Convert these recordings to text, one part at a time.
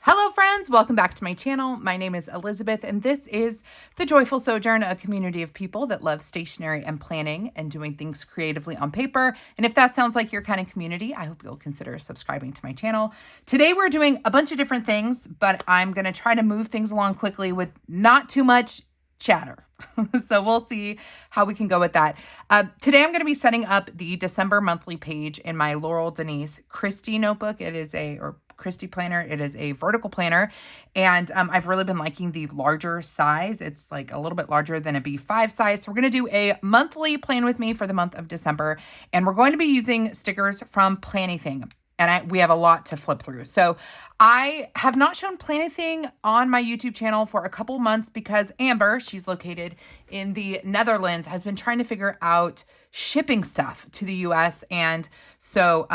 Hello friends, welcome back to my channel. My name is Elizabeth and this is The Joyful Sojourn, a community of people that love stationery and planning and doing things creatively on paper. And if that sounds like your kind of community, I hope you'll consider subscribing to my channel. Today we're doing a bunch of different things, but I'm gonna try to move things along quickly with not too much chatter. So we'll see how we can go with that. Today I'm going to be setting up the December monthly page in my Laurel Denise Christie notebook. It is or Christie planner. It is a vertical planner. And I've really been liking the larger size. It's like a little bit larger than a B5 size. So we're going to do a monthly plan with me for the month of December. And we're going to be using stickers from Planything. And we have a lot to flip through. So I have not shown Planything on my YouTube channel for a couple months because Amber, she's located in the Netherlands, has been trying to figure out shipping stuff to the US. And so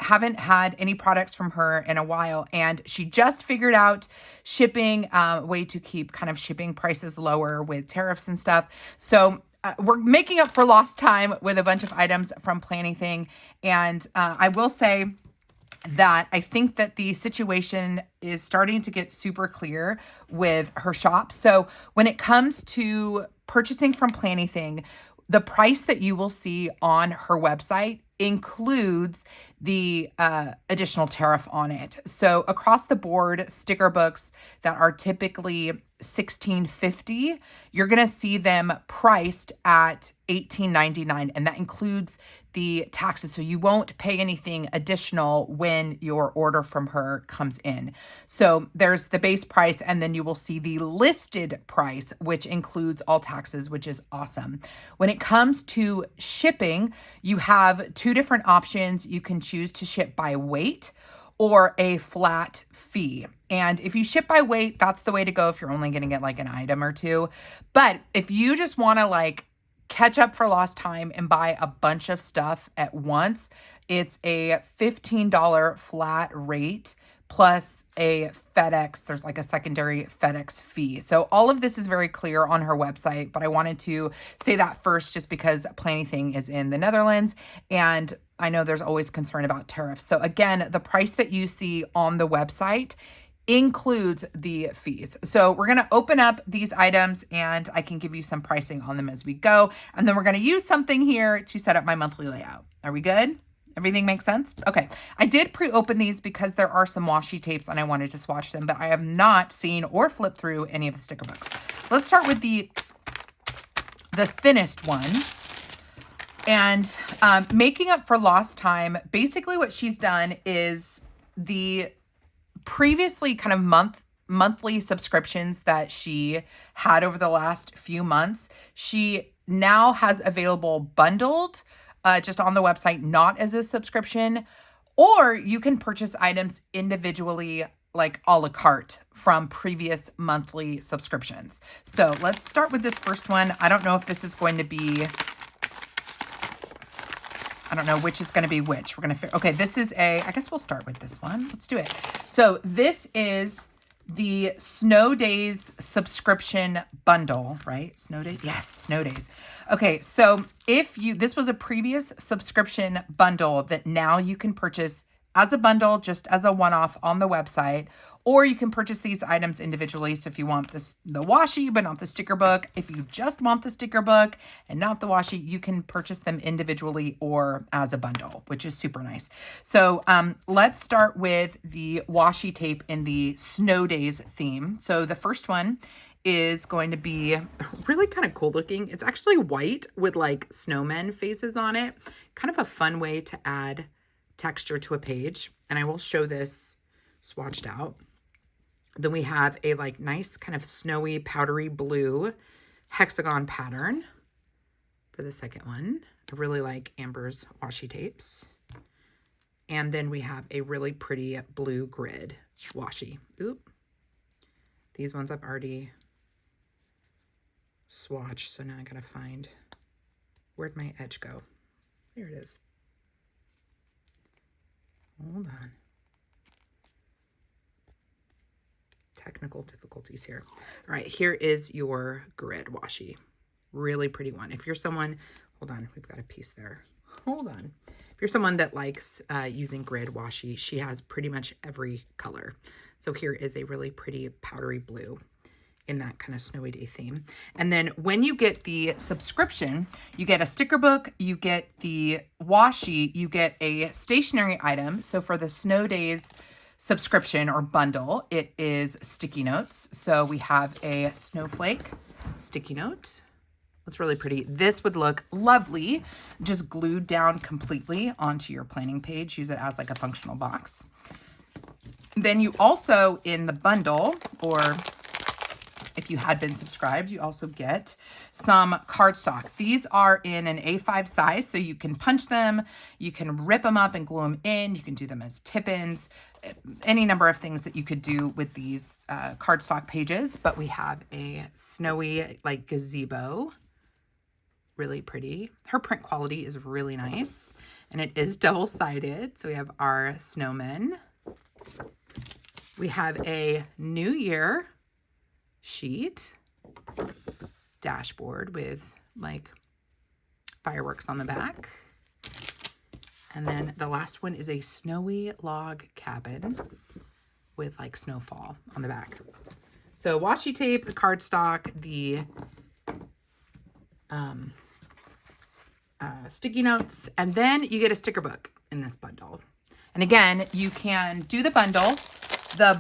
haven't had any products from her in a while. And she just figured out shipping, way to keep kind of shipping prices lower with tariffs and stuff. So we're making up for lost time with a bunch of items from Planything. And I will say that I think that the situation is starting to get super clear with her shop. So when it comes to purchasing from Planything, the price that you will see on her website includes the additional tariff on it. So across the board, sticker books that are typically $16.50, you're going to see them priced at $18.99, and that includes the taxes. So you won't pay anything additional when your order from her comes in. So there's the base price, and then you will see the listed price, which includes all taxes, which is awesome. When it comes to shipping, you have two different options. You can choose to ship by weight or a flat fee. And if you ship by weight, that's the way to go if you're only going to get like an item or two. But if you just want to like catch up for lost time and buy a bunch of stuff at once, it's a $15 flat rate plus a FedEx. There's like a secondary FedEx fee. So all of this is very clear on her website, but I wanted to say that first just because Planything is in the Netherlands and I know there's always concern about tariffs. So again, the price that you see on the website includes the fees. So we're going to open up these items and I can give you some pricing on them as we go. And then we're going to use something here to set up my monthly layout. Are we good? Everything makes sense? Okay. I did pre-open these because there are some washi tapes and I wanted to swatch them, but I have not seen or flipped through any of the sticker books. Let's start with the thinnest one. And making up for lost time, basically what she's done is the previously kind of monthly subscriptions that she had over the last few months, she now has available bundled just on the website, not as a subscription, or you can purchase items individually like a la carte from previous monthly subscriptions. So let's start with this first one. I don't know if this is going to be, I don't know which is going to be which. We're going to, okay, this is I guess we'll start with this one. Let's do it. So this is the Snow Days subscription bundle, right? Snow Days? Yes, Snow Days. Okay, so this was a previous subscription bundle that now you can purchase as a bundle, just as a one-off on the website, or you can purchase these items individually. So if you want the washi, but not the sticker book, if you just want the sticker book and not the washi, you can purchase them individually or as a bundle, which is super nice. So let's start with the washi tape in the Snow Days theme. So the first one is going to be really kind of cool looking. It's actually white with like snowmen faces on it. Kind of a fun way to add texture to a page, and I will show this swatched out. Then we have a like nice kind of snowy powdery blue hexagon pattern for the second one. I really like Amber's washi tapes. And then we have a really pretty blue grid washi. Oop. These ones I've already swatched, so now I gotta find, where'd my edge go? There it is. Hold on. Technical difficulties here. All right, here is your grid washi. Really pretty one. If you're someone, hold on, we've got a piece there. Hold on. If you're someone that likes using grid washi, she has pretty much every color. So here is a really pretty powdery blue in that kind of snowy day theme. And then when you get the subscription, you get a sticker book, you get the washi, you get a stationery item. So for the snow days subscription or bundle, it is sticky notes. So we have a snowflake sticky note. It's really pretty. This would look lovely, just glued down completely onto your planning page. Use it as like a functional box. Then you also, in the bundle, or if you had been subscribed, you also get some cardstock. These are in an A5 size, so you can punch them, you can rip them up and glue them in, you can do them as tip-ins, any number of things that you could do with these cardstock pages. But we have a snowy like gazebo, really pretty. Her print quality is really nice, and it is double-sided. So we have our snowmen. We have a New Year sheet, dashboard with like fireworks on the back. And then the last one is a snowy log cabin with like snowfall on the back. So washi tape, the cardstock, the sticky notes, and then you get a sticker book in this bundle. And again, you can do the bundle. The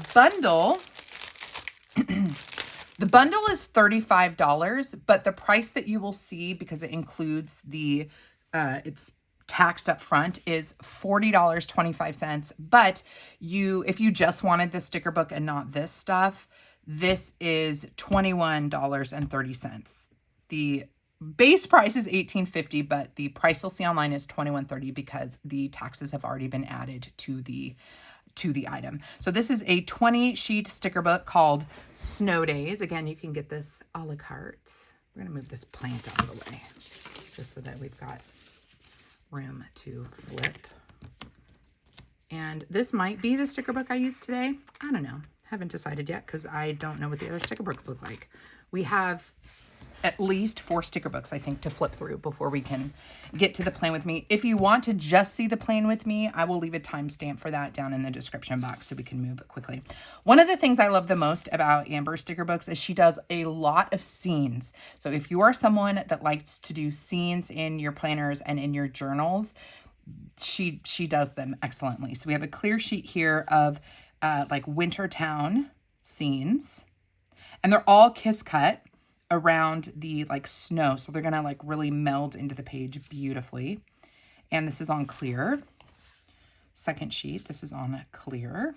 bundle is $35, but the price that you will see, because it includes the, it's taxed up front, is $40.25. But if you just wanted the sticker book and not this stuff, this is $21.30. The base price is $18.50, but the price you'll see online is $21.30 because the taxes have already been added to the item. So this is a 20 sheet sticker book called Snow Days. Again, you can get this a la carte. We're going to move this plant out of the way just so that we've got room to flip. And this might be the sticker book I used today. I don't know. Haven't decided yet because I don't know what the other sticker books look like. We have at least 4 sticker books, I think, to flip through before we can get to the plan with me. If you want to just see the plan with me, I will leave a timestamp for that down in the description box so we can move quickly. One of the things I love the most about Amber's sticker books is she does a lot of scenes. So if you are someone that likes to do scenes in your planners and in your journals, she does them excellently. So we have a clear sheet here of like winter town scenes, and they're all kiss cut around the like snow. So they're going to like really meld into the page beautifully. And this is on clear. Second sheet, this is on clear.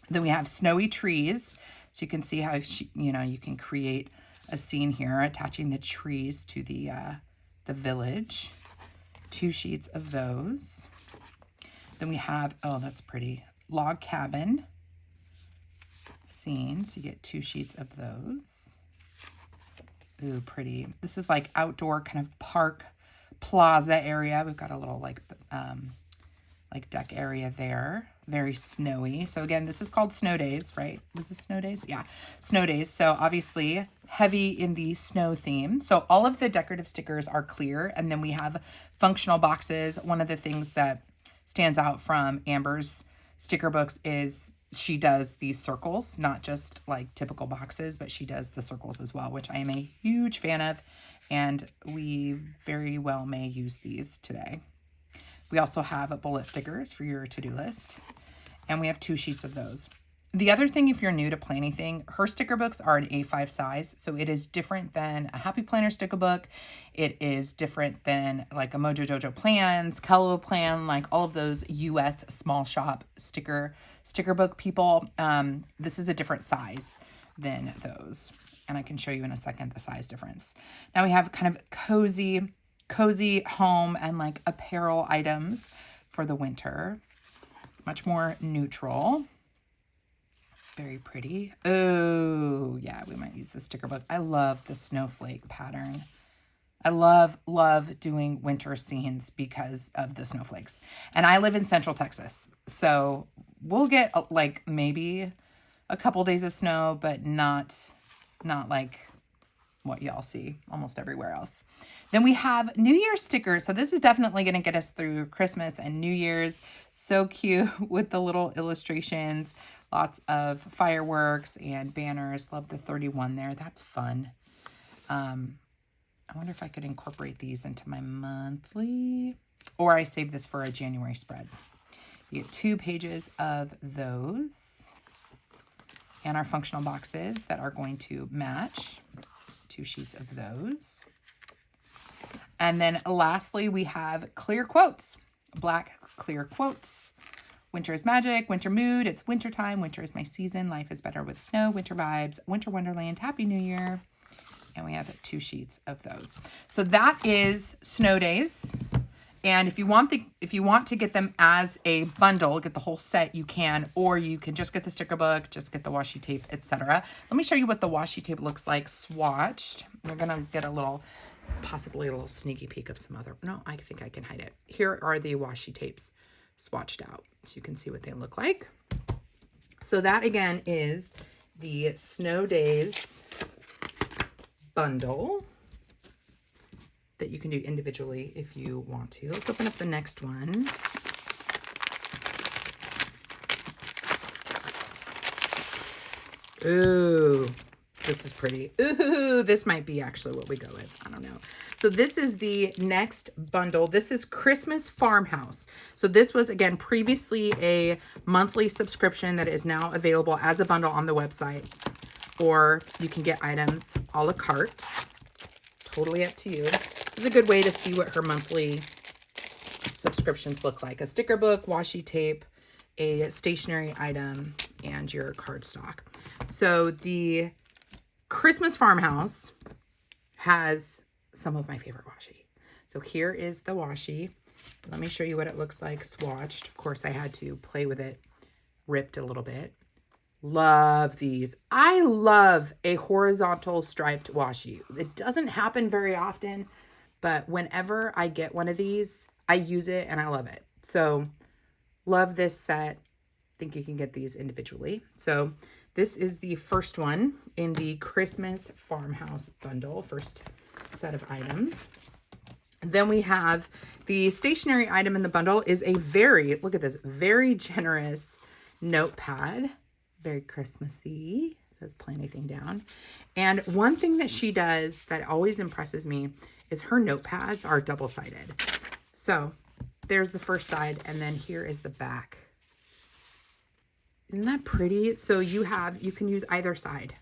Then we have snowy trees. So you can see how, you can create a scene here, attaching the trees to the village. 2 sheets of those. Then we have, oh, that's pretty, log cabin scenes. You get 2 sheets of those. Ooh, pretty. This is like outdoor kind of park plaza area. We've got a little like deck area there. Very snowy. So again, this is called Snow Days, right? Was this Snow Days? Yeah, Snow Days. So obviously heavy in the snow theme. So all of the decorative stickers are clear. And then we have functional boxes. One of the things that stands out from Amber's sticker books is she does these circles, not just like typical boxes, but she does the circles as well, which I am a huge fan of, and we very well may use these today. We also have bullet stickers for your to-do list, and we have 2 sheets of those. The other thing, if you're new to Planything, her sticker books are an A5 size, so it is different than a Happy Planner sticker book. It is different than like a Mojo Jojo Plans, Kello Plan, like all of those US small shop sticker book people. This is a different size than those, and I can show you in a second the size difference. Now we have kind of cozy home and like apparel items for the winter. Much more neutral. Very pretty. Oh, yeah, we might use the sticker book. I love the snowflake pattern. I love doing winter scenes because of the snowflakes. And I live in Central Texas, so we'll get like maybe a couple days of snow, but not like what y'all see almost everywhere else. Then we have New Year's stickers. So this is definitely going to get us through Christmas and New Year's. So cute with the little illustrations, lots of fireworks and banners. Love the 31 there. That's fun. I wonder if I could incorporate these into my monthly, or I save this for a January spread. You get 2 pages of those and our functional boxes that are going to match. 2 sheets of those. And then lastly, we have clear quotes, black clear quotes. Winter is magic, winter mood, it's winter time, winter is my season, life is better with snow, winter vibes, winter wonderland, happy new year. And we have 2 sheets of those. So that is snow days. And if you want to get them as a bundle, get the whole set, you can, or you can just get the sticker book, just get the washi tape, etc. Let me show you what the washi tape looks like swatched. We're gonna get possibly a little sneaky peek of some other. No, I think I can hide it. Here are the washi tapes swatched out, so you can see what they look like. So that again is the Snow Days bundle that you can do individually if you want to. Let's open up the next one. Ooh, this is pretty. Ooh, this might be actually what we go with. I don't know. So this is the next bundle. This is Christmas Farmhouse. So this was, again, previously a monthly subscription that is now available as a bundle on the website, or you can get items a la carte. Totally up to you. It's a good way to see what her monthly subscriptions look like. A sticker book, washi tape, a stationery item, and your cardstock. So the Christmas Farmhouse has some of my favorite washi. So here is the washi. Let me show you what it looks like swatched. Of course, I had to play with it, ripped a little bit. Love these. I love a horizontal striped washi. It doesn't happen very often, but whenever I get one of these, I use it and I love it. So love this set. Think you can get these individually. So this is the first one in the Christmas Farmhouse bundle, first set of items. Then we have the stationery item in the bundle is a look at this, very generous notepad. Very Christmassy. It says Planything down. And one thing that she does that always impresses me is her notepads are double-sided. So there's the first side, and then here is the back. Isn't that pretty? So you can use either side.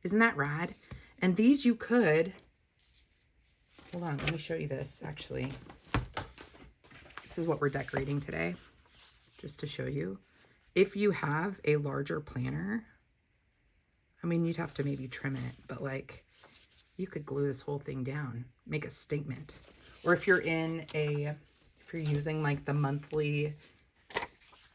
Isn't that rad? And these you could, hold on, let me show you this actually. This is what we're decorating today, just to show you. If you have a larger planner, I mean, you'd have to maybe trim it, but like you could glue this whole thing down, make a statement. Or if you're using like the monthly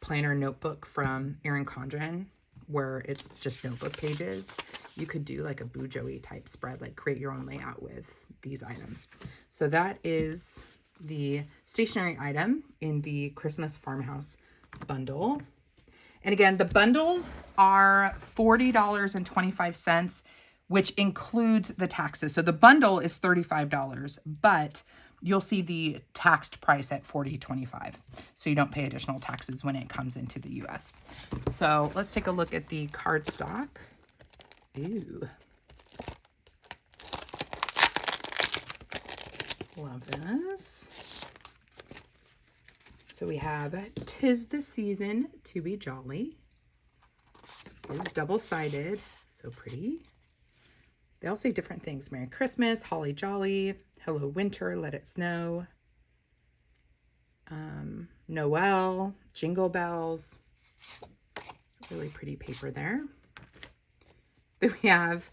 planner notebook from Erin Condren, where it's just notebook pages, you could do like a Bujoey type spread, like create your own layout with these items. So that is the stationery item in the Christmas Farmhouse bundle. And again, the bundles are $40.25, which includes the taxes. So the bundle is $35, but you'll see the taxed price at $40.25. So you don't pay additional taxes when it comes into the US. So let's take a look at the cardstock. Ooh. Love this. So we have 'Tis the Season to be Jolly. It's double-sided, so pretty. They all say different things. Merry Christmas, Holly Jolly, Hello Winter, Let It Snow, Noel, Jingle Bells. Really pretty paper there. Then we have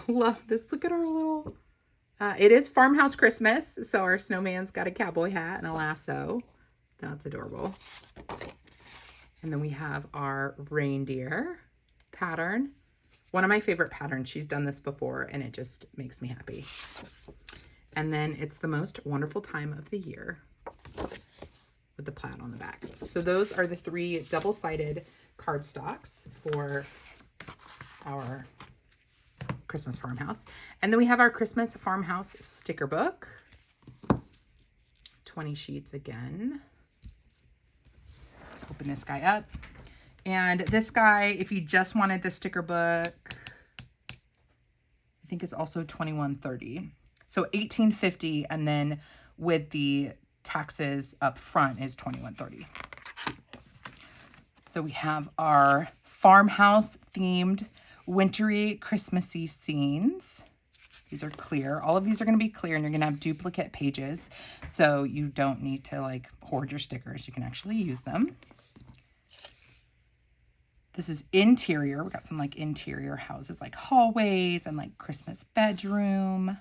love this, look at our little, it is Farmhouse Christmas, so our snowman's got a cowboy hat and a lasso. That's adorable. And then we have our reindeer pattern. One of my favorite patterns. She's done this before and it just makes me happy. And then it's the most wonderful time of the year with the plaid on the back. So those are the 3 double-sided cardstocks for our Christmas Farmhouse. And then we have our Christmas Farmhouse sticker book. 20 sheets again. Let's open this guy up. And this guy, if you just wanted the sticker book, I think is also $21.30. So $18.50, and then with the taxes up front is $21.30. So we have our farmhouse themed wintry Christmassy scenes. These are clear. All of these are going to be clear, and you're going to have duplicate pages, so you don't need to like hoard your stickers. You can actually use them. This is interior. We got some like interior houses, like hallways and like Christmas bedroom.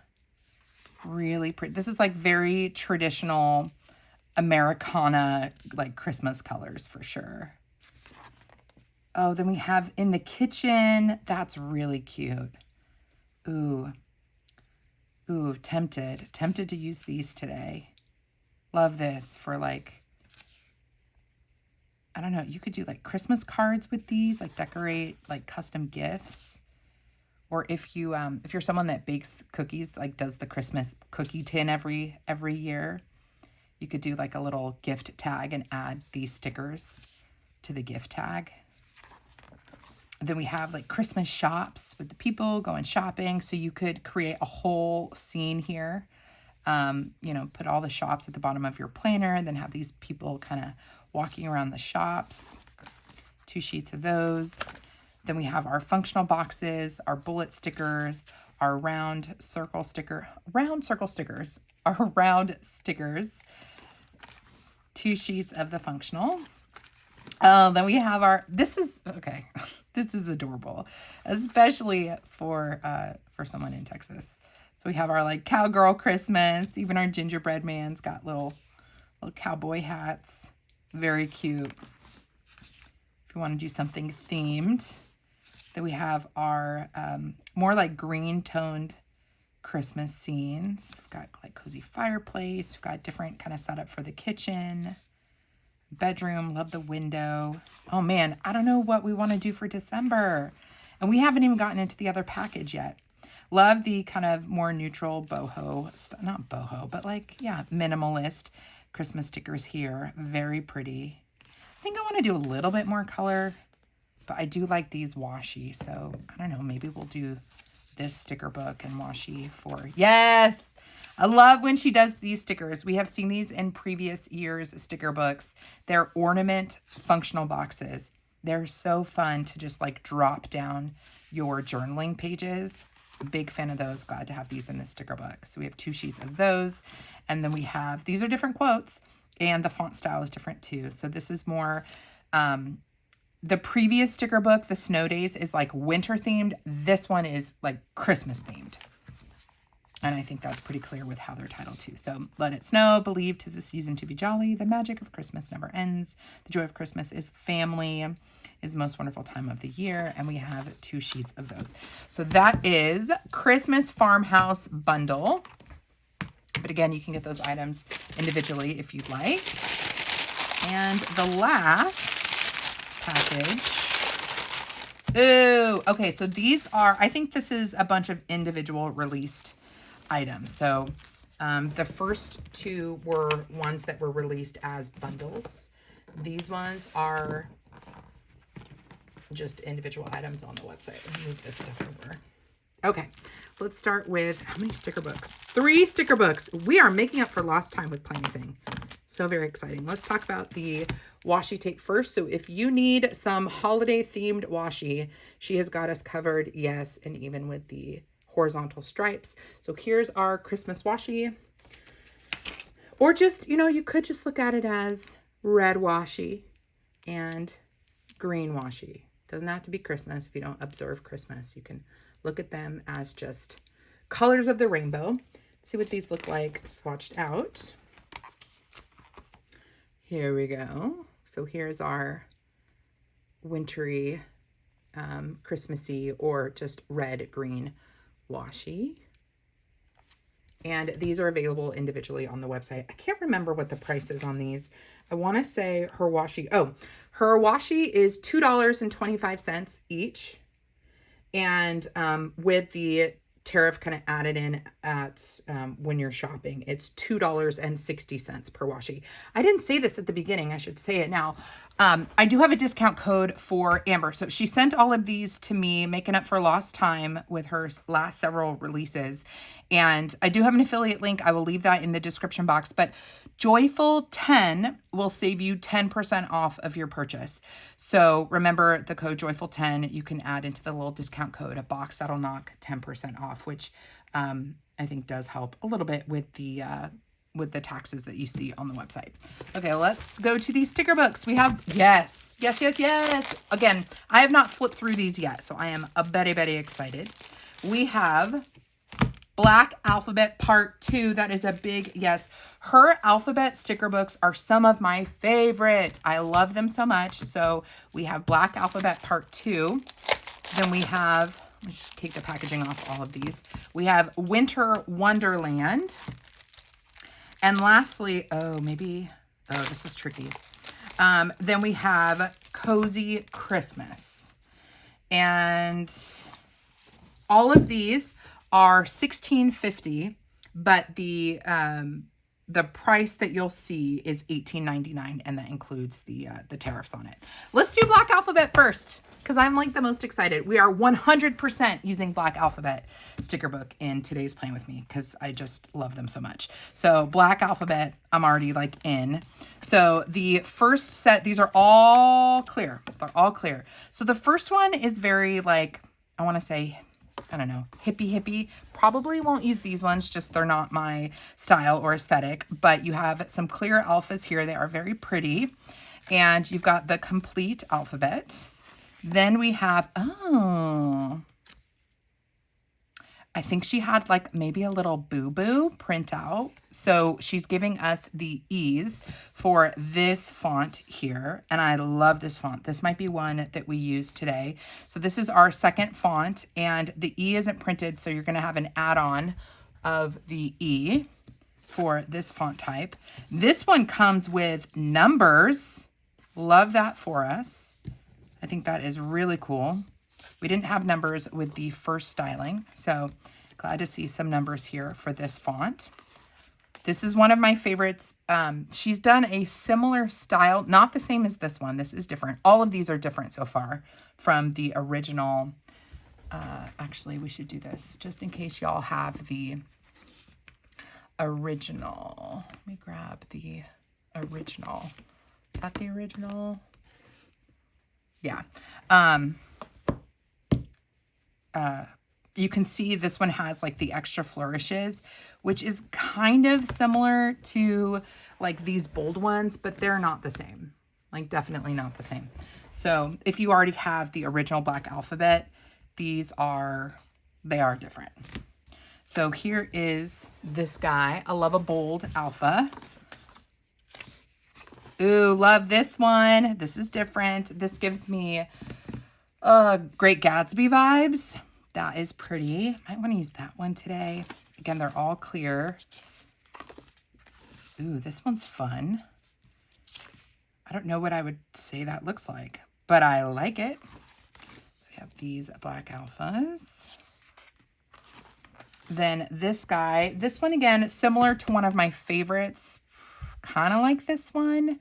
Really pretty. This is like very traditional Americana, like Christmas colors for sure. Oh, then we have in the kitchen. That's really cute. Ooh, tempted to use these today. Love this for like, I don't know, you could do like Christmas cards with these, like decorate like custom gifts. Or if you if you're someone that bakes cookies, like does the Christmas cookie tin every year, you could do like a little gift tag and add these stickers to the gift tag. Then we have like Christmas shops with the people going shopping. So you could create a whole scene here. You know, put all the shops at the bottom of your planner and then have these people kind of walking around the shops. 2 sheets of those. Then we have our functional boxes, our bullet stickers, our round circle stickers, our round stickers. 2 sheets of the functional. Then we have our, this is adorable, especially for someone in Texas. So we have our like cowgirl Christmas, even our gingerbread man's got little cowboy hats. Very cute. If you want to do something themed. Then we have our more like green toned Christmas scenes. We've got like cozy fireplace. We've got different kind of setup for the kitchen. Bedroom, love the window. Oh man, I don't know what we want to do for December. And we haven't even gotten into the other package yet. Love the kind of more neutral boho, not boho, but like, yeah, minimalist Christmas stickers here. Very pretty. I think I want to do a little bit more color, but I do like these washi. So I don't know, maybe we'll do this sticker book and washi for, yes, I love when she does these stickers. We have seen these in previous years' sticker books. They're ornament functional boxes. They're so fun to just like drop down your journaling pages. Big fan of those. Glad to have these in the sticker book. So we have 2 sheets of those. And then we have, these are different quotes and the font style is different too. So this is more, the previous sticker book, the Snow Days, is like winter themed. This one is like Christmas themed. And I think that's pretty clear with how they're titled too. So let it snow, believe 'tis a season to be jolly. The magic of Christmas never ends. The joy of Christmas is family, is the most wonderful time of the year. And we have 2 sheets of those. So that is Christmas Farmhouse Bundle. But again, you can get those items individually if you'd like. And the last package. Ooh, okay. So these are, I think this is a bunch of individual released items. So the first 2 were ones that were released as bundles. These ones are just individual items on the website. Let me move this stuff over. Okay, let's start with, how many sticker books? 3 sticker books. We are making up for lost time with Planything. So very exciting. Let's talk about the washi tape first. So if you need some holiday themed washi, she has got us covered. Yes, and even with the horizontal stripes. So here's our Christmas washi. Or just, you know, you could just look at it as red washi and green washi. Doesn't have to be Christmas. If you don't observe Christmas, you can look at them as just colors of the rainbow. Let's see what these look like swatched out. Here we go. So here's our wintry, Christmassy, or just red, green washi. And these are available individually on the website. I can't remember what the price is on these. I want to say her washi is $2.25 each. And with the tariff kind of added in at when you're shopping, it's $2.60 per washi. I didn't say this at the beginning. I should say it now. I do have a discount code for Amber. So she sent all of these to me, making up for lost time with her last several releases. And I do have an affiliate link. I will leave that in the description box. But Joyful 10 will save you 10% off of your purchase. So remember the code Joyful 10, you can add into the little discount code a box that'll knock 10% off, which I think does help a little bit with the taxes that you see on the website. Okay, let's go to these sticker books. We have, yes. Again, I have not flipped through these yet, so I am very excited. We have Black Alphabet Part 2. That is a big yes. Her alphabet sticker books are some of my favorite. I love them so much. So we have Black Alphabet Part 2. Then we have, let's just take the packaging off all of these. We have Winter Wonderland. And lastly, this is tricky. Then we have Cozy Christmas. And all of these are $16.50, but the price that you'll see is $18.99, and that includes the tariffs on it. Let's do Black Alphabet first, because I'm like the most excited. We are 100% using Black Alphabet sticker book in today's Plan With Me, because I just love them so much. So Black Alphabet, I'm already like in. So the first set, these are all clear. They're all clear. So the first one is very like, I want to say, I don't know, hippie. Probably won't use these ones, just they're not my style or aesthetic, but you have some clear alphas here. They are very pretty. And you've got the complete alphabet. Then we have, I think she had like maybe a little boo-boo printout. So she's giving us the E's for this font here. And I love this font. This might be one that we use today. So this is our second font, and the E isn't printed. So you're going to have an add-on of the E for this font type. This one comes with numbers. Love that for us. I think that is really cool. We didn't have numbers with the first styling, so glad to see some numbers here for this font. This is one of my favorites. She's done a similar style, not the same as this one. This is different. All of these are different so far from the original. Actually, we should do this just in case y'all have the original. Let me grab the original. Is that the original? Yeah. You can see this one has like the extra flourishes, which is kind of similar to like these bold ones, but they're not the same. Like definitely not the same. So if you already have the original Black Alphabet, they are different. So here is this guy. I love a bold alpha. Ooh, love this one. This is different. This gives me Great Gatsby vibes. That is pretty. Might want to use that one today. Again, they're all clear. Ooh, this one's fun. I don't know what I would say that looks like, but I like it. So we have these Black Alphas. Then this guy, this one again, similar to one of my favorites, kind of like this one.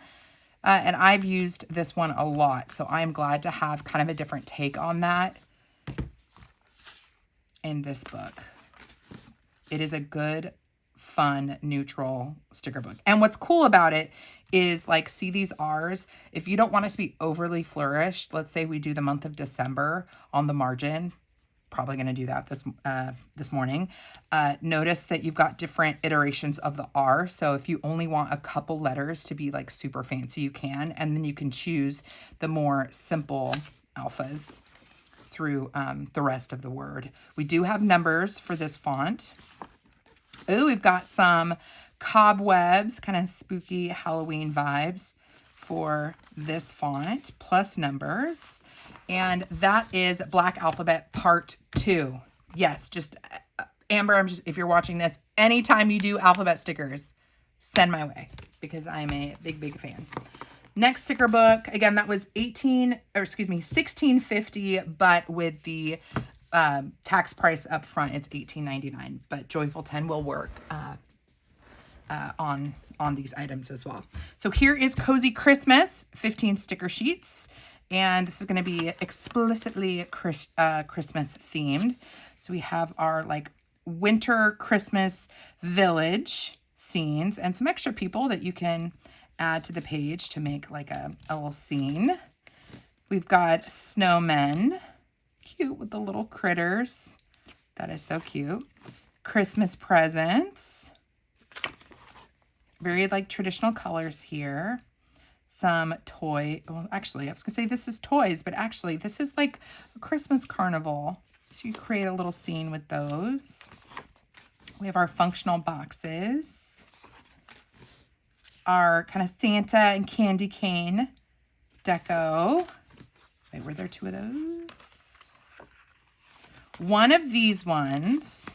And I've used this one a lot, so I'm glad to have kind of a different take on that in this book. It is a good, fun, neutral sticker book. And what's cool about it is like, see these R's? If you don't want it to be overly flourished, let's say we do the month of December on the margin, probably going to do that this morning. Notice that you've got different iterations of the R. So if you only want a couple letters to be like super fancy, you can. And then you can choose the more simple alphas through the rest of the word. We do have numbers for this font. Ooh, we've got some cobwebs, kind of spooky Halloween vibes for this font, plus numbers. And that is Black Alphabet Part 2. Yes, just Amber, if you're watching this, anytime you do alphabet stickers, send my way because I'm a big fan. Next sticker book, again, that was $16.50, but with the tax price up front, it's $18.99, but Joyful 10 will work on these items as well. So here is Cozy Christmas, 15 sticker sheets. And this is going to be explicitly Christmas themed. So we have our like winter Christmas village scenes and some extra people that you can add to the page to make like a little scene. We've got snowmen, cute with the little critters. That is so cute. Christmas presents. Very like traditional colors here. Some well, actually, I was gonna say this is toys, but actually this is like a Christmas carnival. So you create a little scene with those. We have our functional boxes. Our kind of Santa and candy cane deco. Wait, were there two of those? One of these ones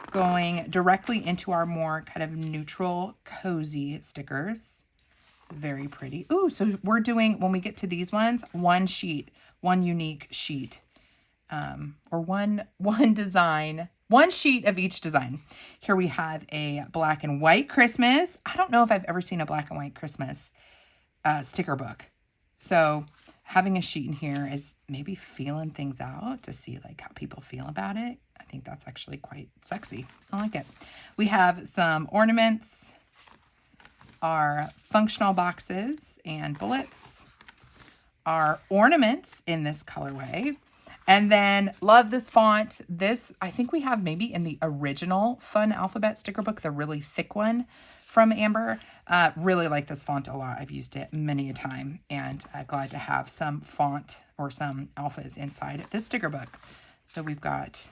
going directly into our more kind of neutral, cozy stickers. Very pretty. Ooh, so we're doing, when we get to these ones, one sheet, one unique sheet, or one design, one sheet of each design. Here we have a black and white Christmas. I don't know if I've ever seen a black and white Christmas sticker book. So having a sheet in here is maybe feeling things out to see like how people feel about it. I think that's actually quite sexy. I like it. We have some ornaments, our functional boxes and bullets, our ornaments in this colorway, and then love this font. This, I think we have maybe in the original Fun Alphabet sticker book, the really thick one from Amber. Really like this font a lot. I've used it many a time, and glad to have some font or some alphas inside this sticker book. So we've got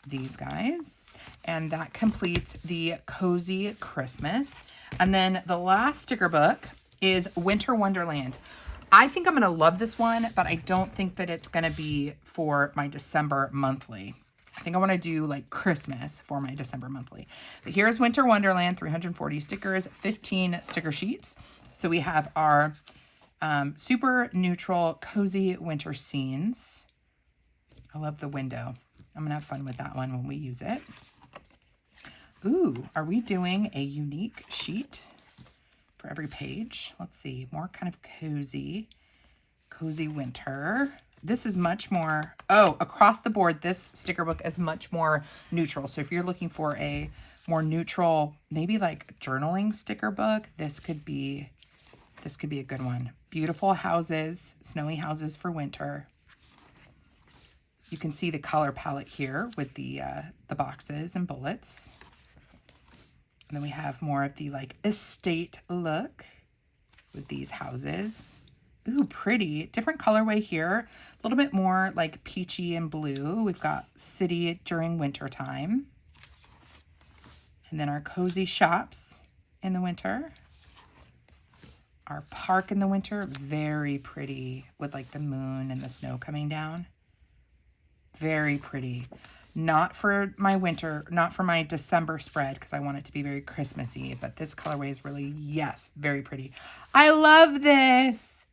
these guys, and that completes the Cozy Christmas. And then the last sticker book is Winter Wonderland. I think I'm going to love this one, but I don't think that it's going to be for my December monthly. I think I want to do like Christmas for my December monthly. But here's Winter Wonderland, 340 stickers, 15 sticker sheets. So we have our super neutral, cozy winter scenes. I love the window. I'm going to have fun with that one when we use it. Ooh, are we doing a unique sheet for every page? Let's see, more kind of cozy winter. This is much more, across the board, this sticker book is much more neutral. So if you're looking for a more neutral, maybe like journaling sticker book, this could be a good one. Beautiful houses, snowy houses for winter. You can see the color palette here with the boxes and bullets. And then we have more of the like estate look with these houses. Ooh, pretty. Different colorway here. A little bit more like peachy and blue. We've got city during winter time. And then our cozy shops in the winter. Our park in the winter, very pretty with like the moon and the snow coming down. Very pretty. Not for my winter, not for my December spread, because I want it to be very Christmassy, but this colorway is really, yes, very pretty. I love this.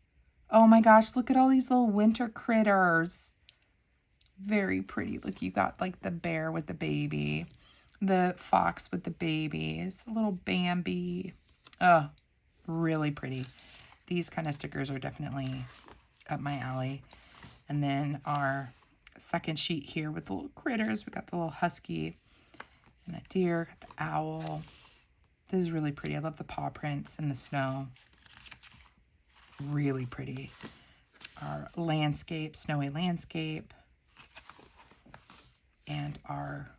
Oh my gosh, look at all these little winter critters. Very pretty. Look, you got like the bear with the baby, the fox with the babies, the little Bambi. Oh, really pretty. These kind of stickers are definitely up my alley. And then our second sheet here with the little critters. We got the little husky and a deer, got the owl. This is really pretty. I love the paw prints and the snow. Really pretty. Our landscape, snowy landscape. And our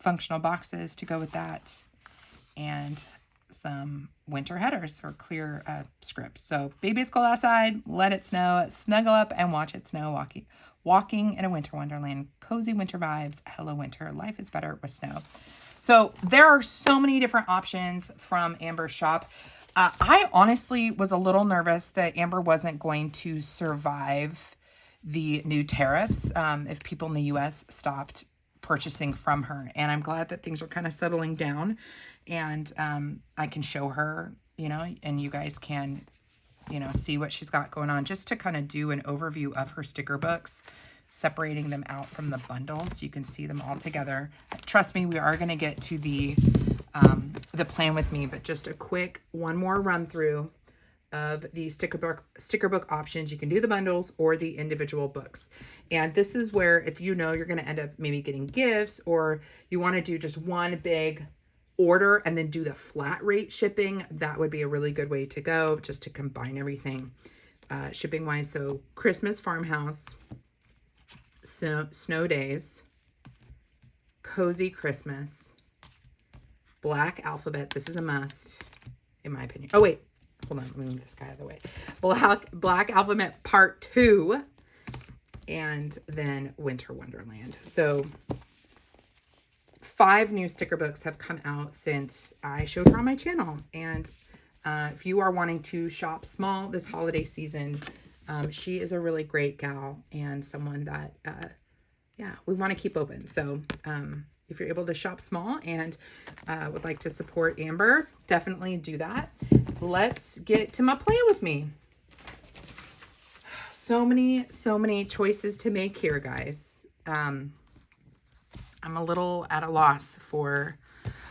functional boxes to go with that. And some winter headers or clear scripts. So baby, it's cold outside, let it snow, snuggle up and watch it snow. Walking in a winter wonderland, cozy winter vibes, hello winter, life is better with snow. So there are so many different options from Amber's shop. I honestly was a little nervous that Amber wasn't going to survive the new tariffs if people in the U.S. stopped purchasing from her. And I'm glad that things are kind of settling down, and I can show her, and you guys can, see what she's got going on, just to kind of do an overview of her sticker books. separating them out from the bundle so you can see them all together. Trust me, we are going to get to the plan with me, but just a quick one more run through of the sticker book options. You can do the bundles or the individual books. And this is where, if you know you're going to end up maybe getting gifts, or you want to do just one big order and then do the flat rate shipping, that would be a really good way to go, just to combine everything shipping wise. So Christmas Farmhouse, Snow Days, Cozy Christmas, Black Alphabet. This is a must, in my opinion. Oh, wait. Hold on. Let me move this guy out of the way. Black Alphabet Part 2. And then Winter Wonderland. So 5 new sticker books have come out since I showed her on my channel. And if you are wanting to shop small this holiday season, she is a really great gal and someone that, yeah, we want to keep open. So if you're able to shop small and would like to support Amber, definitely do that. Let's get to my plan with me. So many choices to make here, guys. I'm a little at a loss for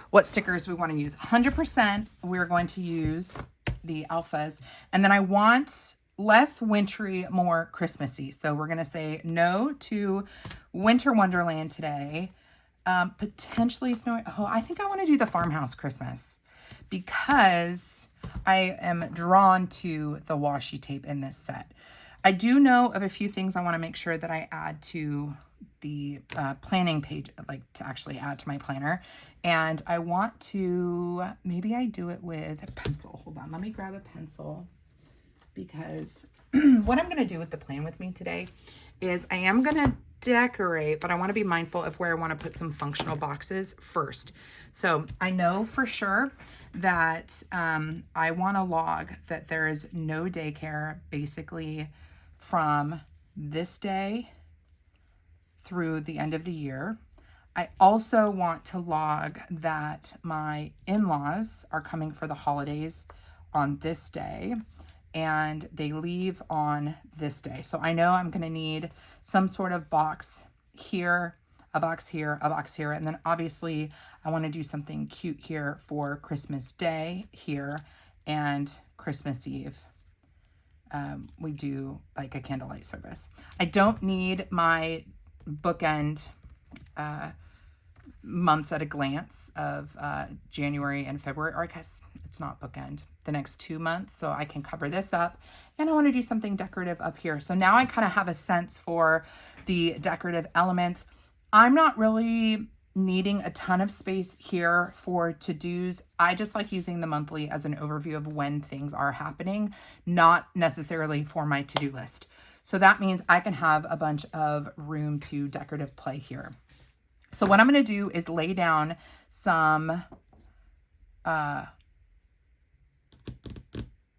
what stickers we want to use. 100% we're going to use the alphas. And then I want less wintry, more Christmassy. So we're going to say no to Winter Wonderland today. Potentially snow. Oh, I think I want to do the Farmhouse Christmas because I am drawn to the washi tape in this set. I do know of a few things I want to make sure that I add to the planning page, like to actually add to my planner. And I want to, maybe I do it with a pencil. Hold on, let me grab a pencil, because what I'm going to do with the plan with me today is I am going to decorate, but I want to be mindful of where I want to put some functional boxes first. So I know for sure that I want to log that there is no daycare basically from this day through the end of the year. I also want to log that my in-laws are coming for the holidays on this day and they leave on this day. So I know I'm going to need some sort of box here, a box here, a box here. And then obviously I want to do something cute here for Christmas Day here and Christmas Eve. We do like a candlelight service. I don't need my bookend months at a glance of January and February, or I guess it's not bookend, the next 2 months. So I can cover this up, and I want to do something decorative up here. So now I kind of have a sense for the decorative elements. I'm not really needing a ton of space here for to-dos. I just like using the monthly as an overview of when things are happening, not necessarily for my to-do list. So that means I can have a bunch of room to decorative play here. So what I'm going to do is lay down some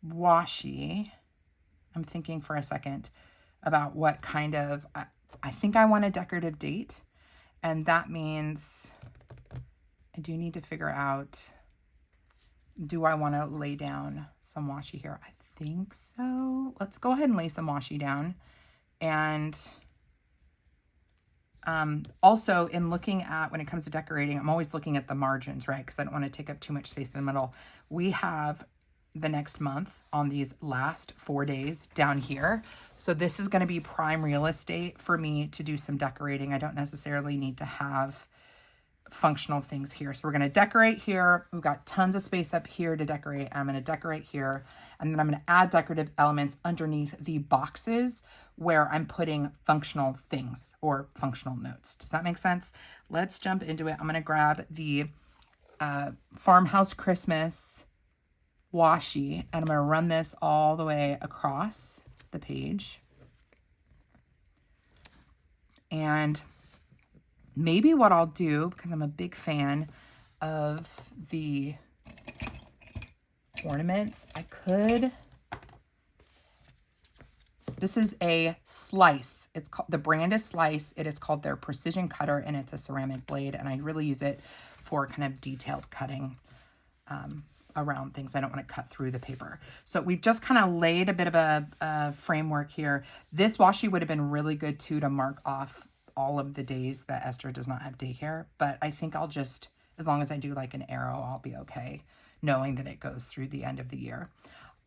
washi. I'm thinking for a second about what kind of, I think I want a decorative date. And that means I do need to figure out, do I want to lay down some washi here? I think so. Let's go ahead and lay some washi down. And also in looking at, when it comes to decorating, I'm always looking at the margins, right? Because I don't want to take up too much space in the middle. We have the next month on these last 4 days down here. So this is going to be prime real estate for me to do some decorating. I don't necessarily need to have functional things here. So we're going to decorate here. We've got tons of space up here to decorate. I'm going to decorate here, and then I'm going to add decorative elements underneath the boxes where I'm putting functional things or functional notes. Does that make sense? Let's jump into it. I'm going to grab the Farmhouse Christmas washi, and I'm going to run this all the way across the page. And maybe what I'll do, because I'm a big fan of the ornaments, I could, this is a Slice. It's called, the brand is Slice. It is called their Precision Cutter, and it's a ceramic blade, and I really use it for kind of detailed cutting around things. I don't want to cut through the paper. So we've just kind of laid a bit of a framework here. This washi would have been really good too to mark off all of the days that Esther does not have daycare. But I think I'll just, as long as I do like an arrow, I'll be okay knowing that it goes through the end of the year.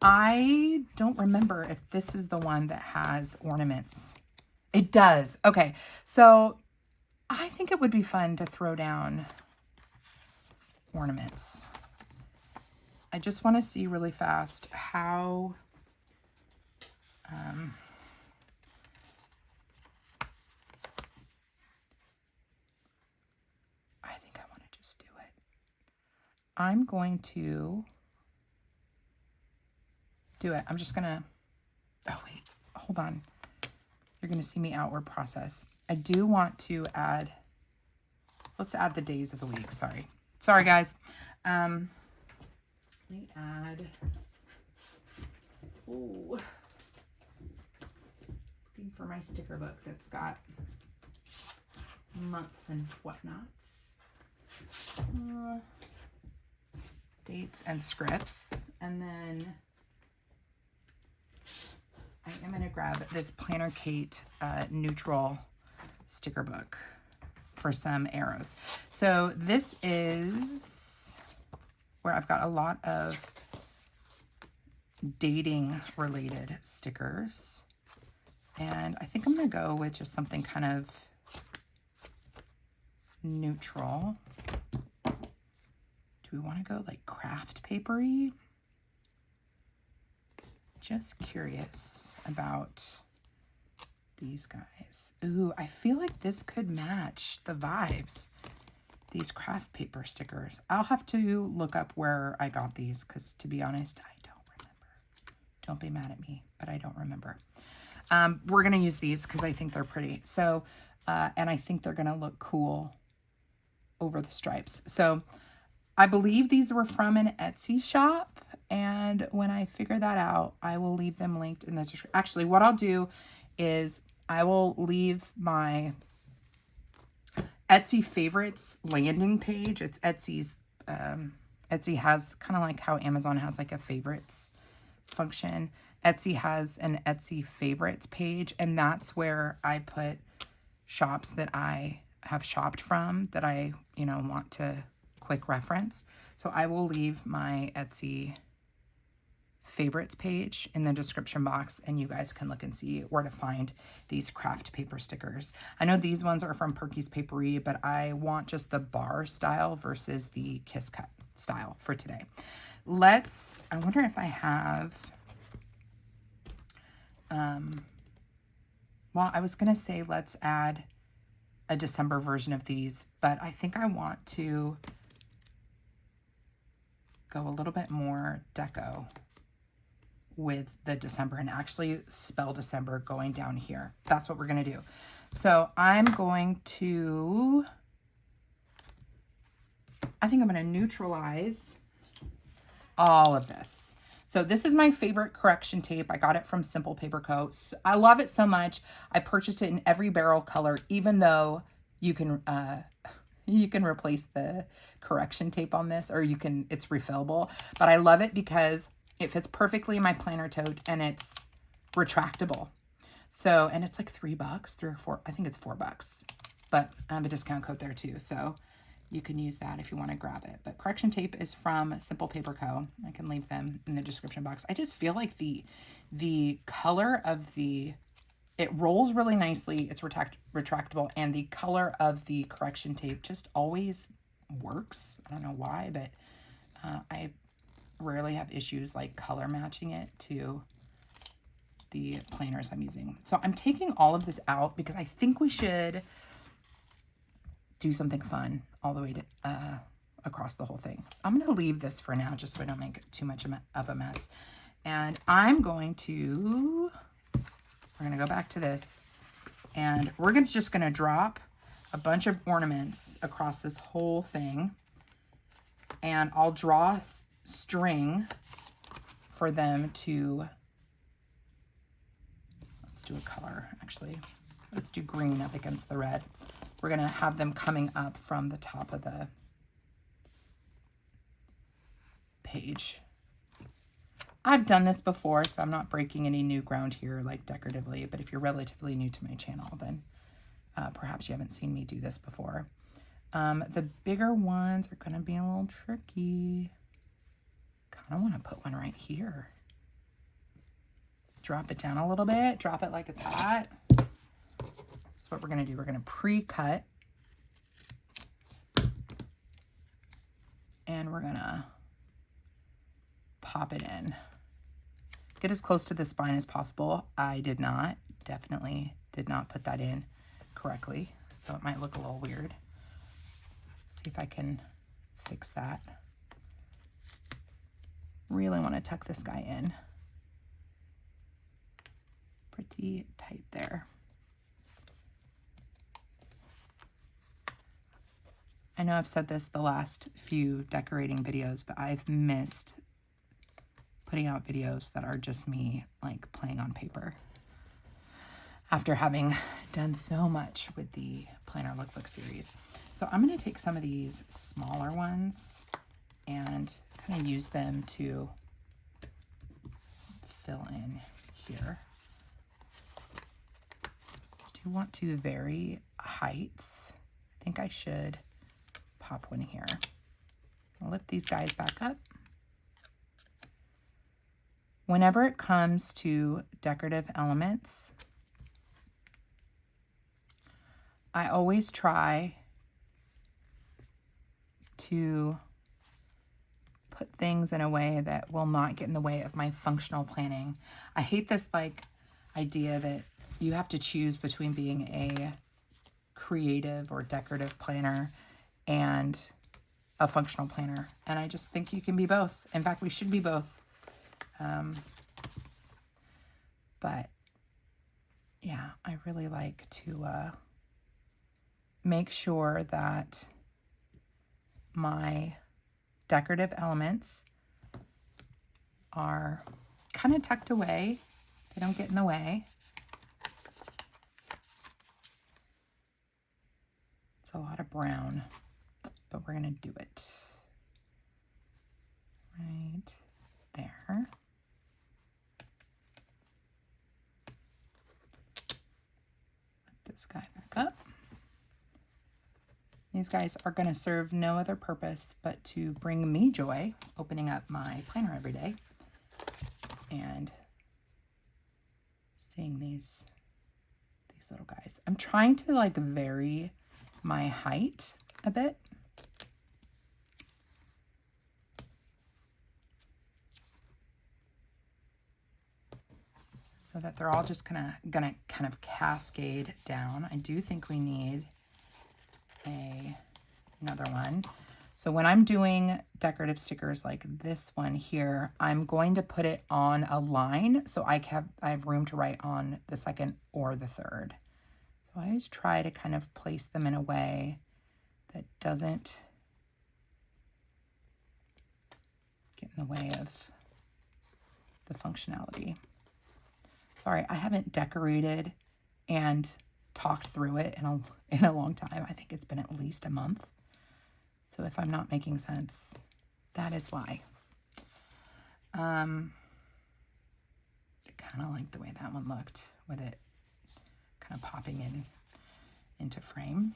I don't remember if this is the one that has ornaments. It does. Okay. So I think it would be fun to throw down ornaments. I just want to see really fast how I think I want to just do it. I'm going to do it. I'm just going to, oh wait, hold on. You're going to see me outward process. I do want to add, let's add the days of the week. Sorry guys. Let me add, looking for my sticker book that's got months and whatnot. Dates and scripts. And then I am going to grab this Planner Kate neutral sticker book for some arrows. So this is where I've got a lot of dating related stickers. And I think I'm going to go with just something kind of neutral. Do we want to go like craft papery? Just curious about these guys. Ooh, I feel like this could match the vibes. These craft paper stickers. I'll have to look up where I got these because, to be honest, I don't remember. Don't be mad at me, but I don't remember. We're going to use these because I think they're pretty. So, and I think they're going to look cool over the stripes. So I believe these were from an Etsy shop. And when I figure that out, I will leave them linked in the description. Actually, what I'll do is I will leave my Etsy favorites landing page. It's Etsy's, Etsy has kind of like how Amazon has like a favorites function. Etsy has an Etsy favorites page, and that's where I put shops that I have shopped from that I, want to quick reference. So I will leave my Etsy favorites page in the description box, and you guys can look and see where to find these craft paper stickers. I know these ones are from Perky's Papery, but I want just the bar style versus the kiss cut style for today. I wonder if I have, well, I was going to say let's add a December version of these, but I think I want to go a little bit more deco with the December and actually spell December going down here. That's what we're going to do. So I'm going to neutralize all of this. So this is my favorite correction tape. I got it from Simple Paper Co. I love it so much. I purchased it in every barrel color, even though you can replace the correction tape on this, or it's refillable. But I love it because it fits perfectly in my planner tote, and it's retractable. So, and it's like $3, $3 or $4. I think it's $4, but I have a discount code there too. So you can use that if you want to grab it. But correction tape is from Simple Paper Co. I can leave them in the description box. I just feel like the color of it rolls really nicely. It's retractable, and the color of the correction tape just always works. I don't know why, but I rarely have issues like color matching it to the planners I'm using. So I'm taking all of this out because I think we should do something fun all the way to across the whole thing. I'm going to leave this for now just so I don't make it too much of a mess. And we're going to go back to this, and we're just going to drop a bunch of ornaments across this whole thing, and I'll draw string for them to, let's do a color actually. Let's do green up against the red. We're going to have them coming up from the top of the page. I've done this before, so I'm not breaking any new ground here, like decoratively, but if you're relatively new to my channel, then perhaps you haven't seen me do this before. The bigger ones are going to be a little tricky. Kind of want to put one right here. Drop it down a little bit. Drop it like it's hot. So what we're going to do, we're going to pre-cut. And we're going to pop it in. Get as close to the spine as possible. I definitely did not put that in correctly. So it might look a little weird. See if I can fix that. Really want to tuck this guy in. Pretty tight there. I know I've said this the last few decorating videos, but I've missed putting out videos that are just me like playing on paper after having done so much with the Planner Lookbook series. So I'm going to take some of these smaller ones and kind of use them to fill in here. I do want to vary heights. I think I should pop one here. I'll lift these guys back up. Whenever it comes to decorative elements, I always try to put things in a way that will not get in the way of my functional planning. I hate this like idea that you have to choose between being a creative or decorative planner and a functional planner. And I just think you can be both. In fact, we should be both. But yeah, I really like to make sure that my decorative elements are kind of tucked away. They don't get in the way. It's a lot of brown, but we're going to do it right there. This guy back up. These guys are going to serve no other purpose but to bring me joy opening up my planner every day and seeing these little guys. I'm trying to like vary my height a bit. So that they're all just gonna kind of cascade down. I do think we need another one. So when I'm doing decorative stickers like this one here, I'm going to put it on a line so I have room to write on the second or the third. So I always try to kind of place them in a way that doesn't get in the way of the functionality. Sorry, I haven't decorated and talked through it in a long time. I think it's been at least a month. So if I'm not making sense, that is why. I kind of like the way that one looked with it kind of popping into frame.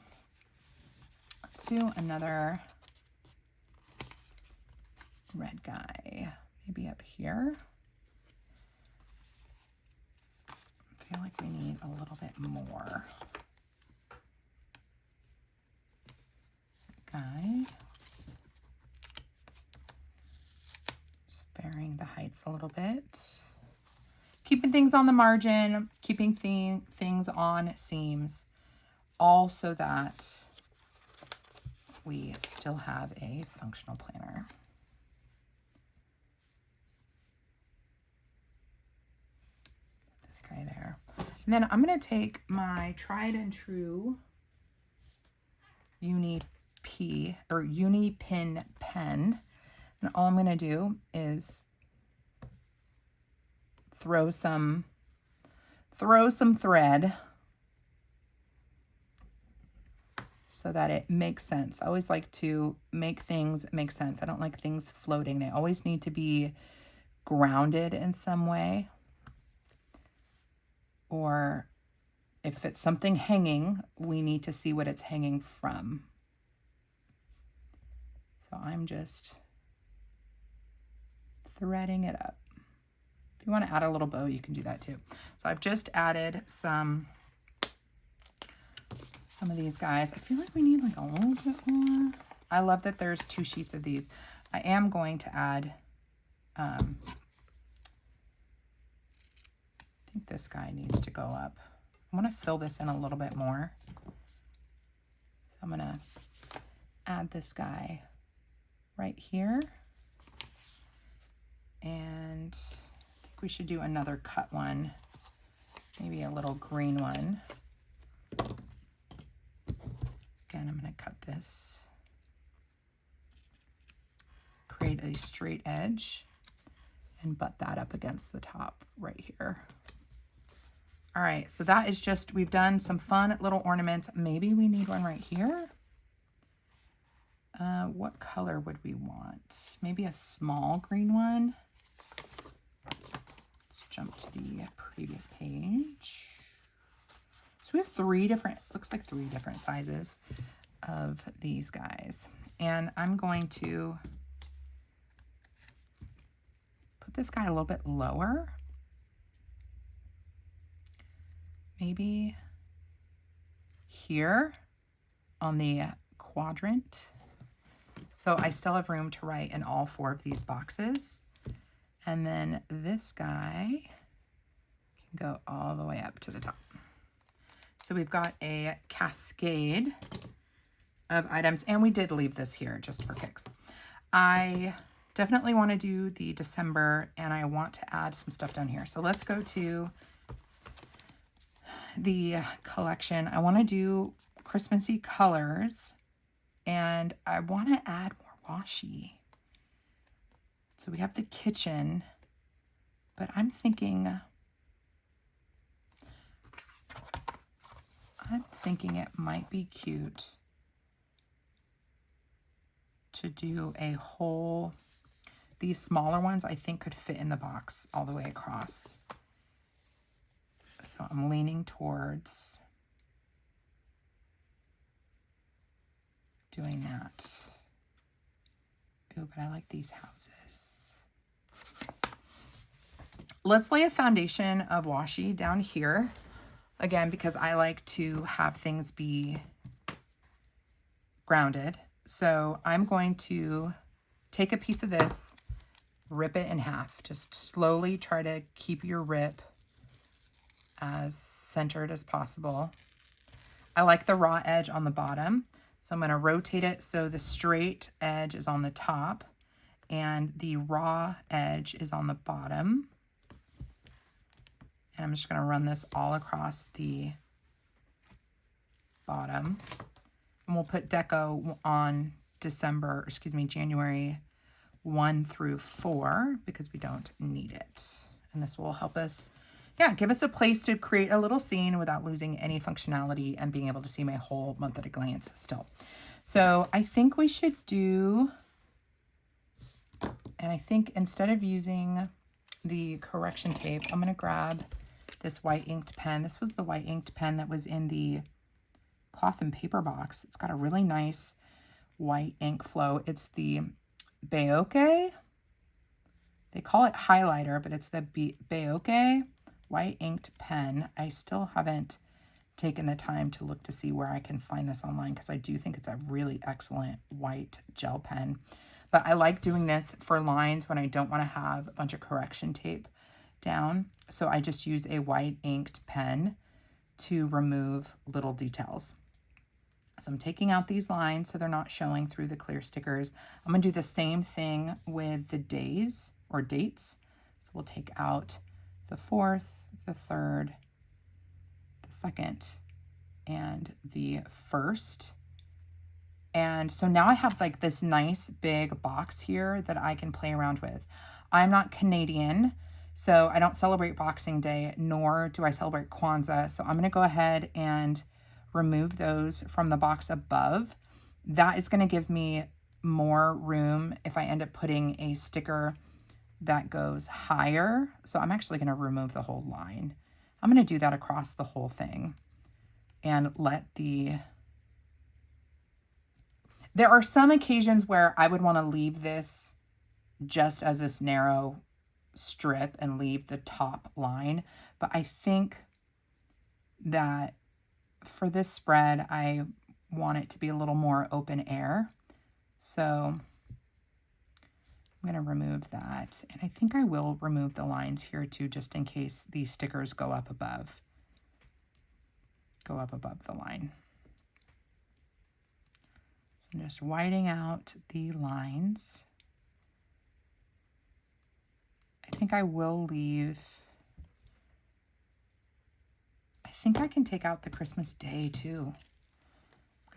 Let's do another red guy, maybe up here. I feel like we need a little bit more. Guy. Just varying the heights a little bit. Keeping things on the margin, keeping things on seams, all so that we still have a functional planner. That guy there. And then I'm going to take my tried and true Uni Pin pen, and all I'm going to do is throw some thread so that it makes sense. I always like to make things make sense. I don't like things floating. They always need to be grounded in some way. Or if it's something hanging, we need to see what it's hanging from. So I'm just threading it up. If you want to add a little bow, you can do that too. So I've just added some of these guys. I feel like we need like a little bit more. I love that there's 2 sheets of these. I am going to add, I think this guy needs to go up. I want to fill this in a little bit more. So I'm going to add this guy right here. And I think we should do another cut one, maybe a little green one. Again, I'm going to cut this, create a straight edge, and butt that up against the top right here. All right, so that is just, we've done some fun little ornaments. Maybe we need one right here. What color would we want? Maybe a small green one. Let's jump to the previous page. So we have 3 different, looks like 3 different sizes of these guys. And I'm going to put this guy a little bit lower. Maybe here on the quadrant. So I still have room to write in all 4 of these boxes. And then this guy can go all the way up to the top. So we've got a cascade of items, and we did leave this here just for kicks. I definitely want to do the December, and I want to add some stuff down here. So let's go to the collection. I want to do Christmassy colors, and I want to add more washi. So we have the kitchen, but I'm thinking it might be cute to do a whole, these smaller ones I think could fit in the box all the way across. So I'm leaning towards doing that. Ooh, but I like these houses. Let's lay a foundation of washi down here. Again, because I like to have things be grounded. So I'm going to take a piece of this, rip it in half. Just slowly try to keep your rip as centered as possible. I like the raw edge on the bottom. So I'm going to rotate it so the straight edge is on the top and the raw edge is on the bottom. And I'm just going to run this all across the bottom. And we'll put deco on January 1 through 4 because we don't need it. And this will help us, give us a place to create a little scene without losing any functionality and being able to see my whole month at a glance still. So I think we should do, and I think instead of using the correction tape, I'm going to grab this white inked pen. This was the white inked pen that was in the cloth and paper box. It's got a really nice white ink flow. It's the Beoke. They call it highlighter, but it's the Beoke white inked pen. I still haven't taken the time to look to see where I can find this online because I do think it's a really excellent white gel pen. But I like doing this for lines when I don't want to have a bunch of correction tape down. So I just use a white inked pen to remove little details. So I'm taking out these lines so they're not showing through the clear stickers. I'm going to do the same thing with the days or dates. So we'll take out the 4th, the 3rd, the 2nd, and the 1st. And so now I have like this nice big box here that I can play around with. I'm not Canadian, so I don't celebrate Boxing Day, nor do I celebrate Kwanzaa. So I'm going to go ahead and remove those from the box above. That is going to give me more room if I end up putting a sticker that goes higher. So I'm actually going to remove the whole line. I'm going to do that across the whole thing and let there are some occasions where I would want to leave this just as this narrow strip and leave the top line. But I think that for this spread, I want it to be a little more open air. So I'm going to remove that. And I think I will remove the lines here too, just in case these stickers go up above the line. So I'm just whiting out the lines. I think I will leave, I think I can take out the Christmas Day too.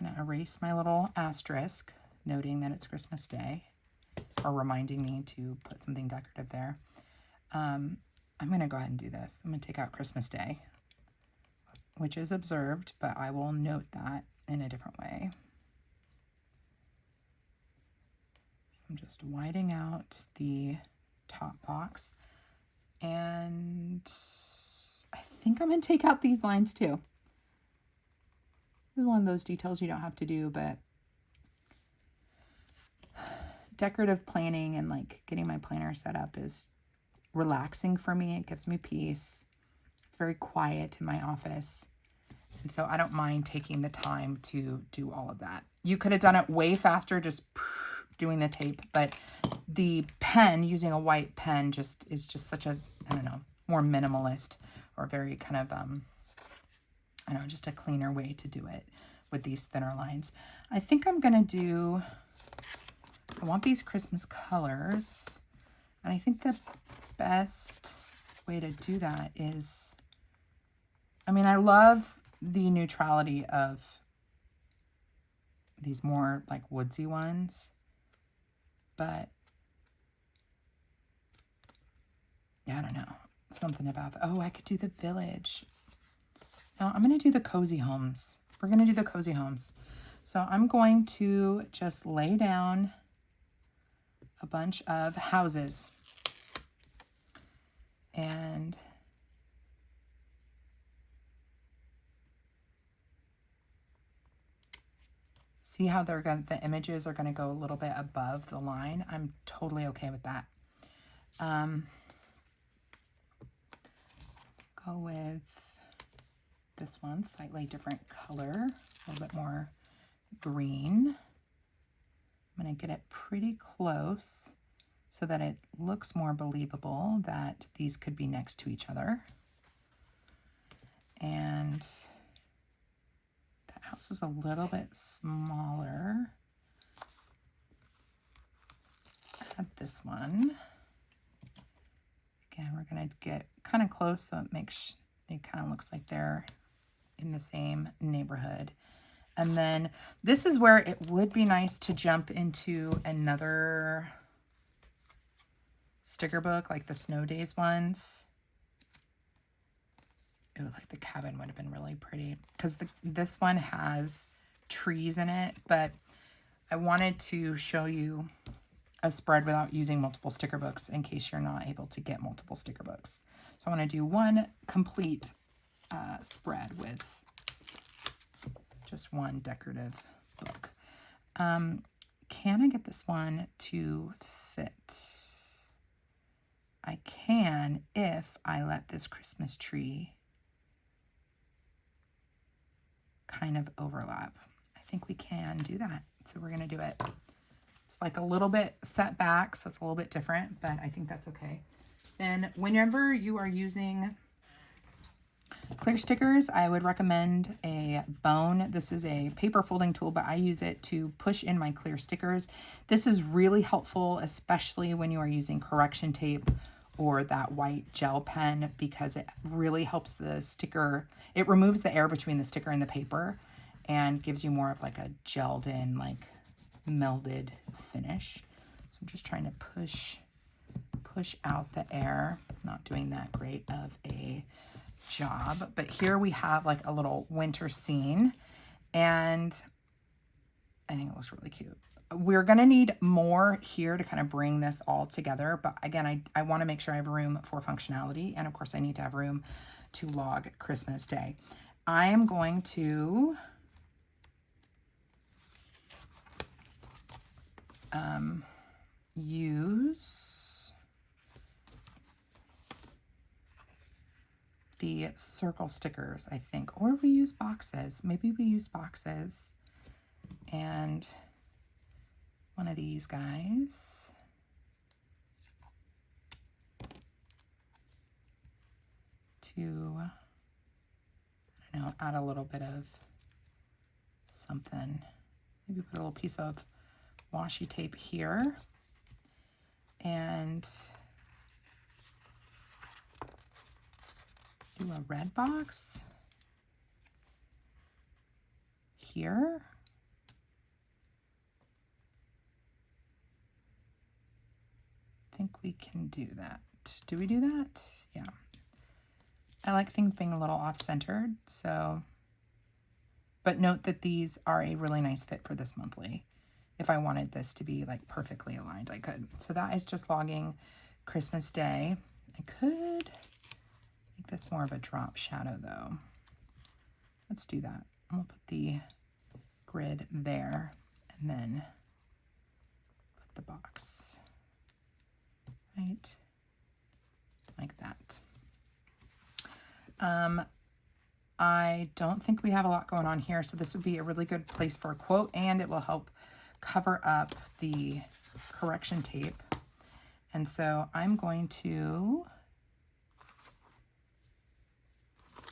I'm going to erase my little asterisk, noting that it's Christmas Day, or reminding me to put something decorative there. I'm going to go ahead and do this. I'm going to take out Christmas Day, which is observed, but I will note that in a different way. So I'm just whiting out the top box, and I think I'm going to take out these lines too. This is one of those details you don't have to do, but decorative planning and like getting my planner set up is relaxing for me. It gives me peace. It's very quiet in my office. And so I don't mind taking the time to do all of that. You could have done it way faster, just doing the tape, but the pen, using a white pen, is just such a, I don't know, more minimalist or very kind of, I don't know, just a cleaner way to do it with these thinner lines. I think I'm going to do, I want these Christmas colors, and I think the best way to do that is, I mean, I love the neutrality of these more like woodsy ones, but yeah, I don't know, something about oh, I could do the village. No, I'm going to do the cozy homes. We're going to do the cozy homes. So I'm going to just lay down a bunch of houses, and see how they're going, the images are going to go a little bit above the line. I'm totally okay with that. Go with this one, slightly different color, a little bit more green. I'm going to get it pretty close so that it looks more believable that these could be next to each other. And that house is a little bit smaller. Let's add this one. Again, we're going to get kind of close so it makes it kind of looks like they're in the same neighborhood. And then this is where it would be nice to jump into another sticker book, like the Snow Days ones. Ooh, like the cabin would have been really pretty, because this one has trees in it, but I wanted to show you a spread without using multiple sticker books in case you're not able to get multiple sticker books. So I want to do one complete spread with just one decorative book. Can I get this one to fit? I can if I let this Christmas tree kind of overlap. I think we can do that. So we're going to do it. It's like a little bit set back, so it's a little bit different, but I think that's okay. Then whenever you are using clear stickers, I would recommend a bone. This is a paper folding tool, but I use it to push in my clear stickers. This is really helpful, especially when you are using correction tape or that white gel pen, because it really helps the sticker. It removes the air between the sticker and the paper and gives you more of like a gelled in, like melded finish. So I'm just trying to push out the air. Not doing that great of a job, but here we have like a little winter scene, And I think it looks really cute. We're going to need more here to kind of bring this all together. But again, I want to make sure I have room for functionality. And of course, I need to have room to log Christmas Day. I am going to use the circle stickers, I think. Or we use boxes. Maybe we use boxes. And one of these guys. To, I don't know, add a little bit of something. Maybe put a little piece of washi tape here. And do a red box here. I think we can do that. Do we do that? Yeah. I like things being a little off-centered, so, but note that these are a really nice fit for this monthly. If I wanted this to be like perfectly aligned, I could. So that is just logging Christmas Day. I could make this more of a drop shadow though. Let's do that. We'll put the grid there and then put the box right like that. I don't think we have a lot going on here, so this would be a really good place for a quote, and it will help cover up the correction tape. And so I'm going to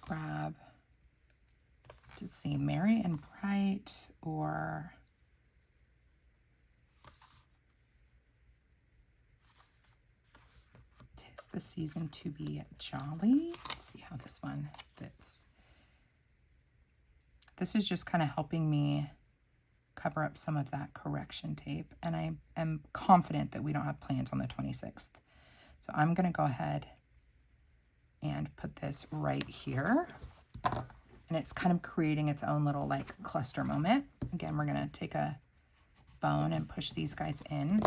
grab, let's see, Merry and Bright, or "'Tis the Season to Be Jolly." Let's see how this one fits. This is just kind of helping me cover up some of that correction tape, and I am confident that we don't have plans on the 26th. So I'm going to go ahead and put this right here, and it's kind of creating its own little like cluster moment. Again, we're going to take a bone and push these guys in.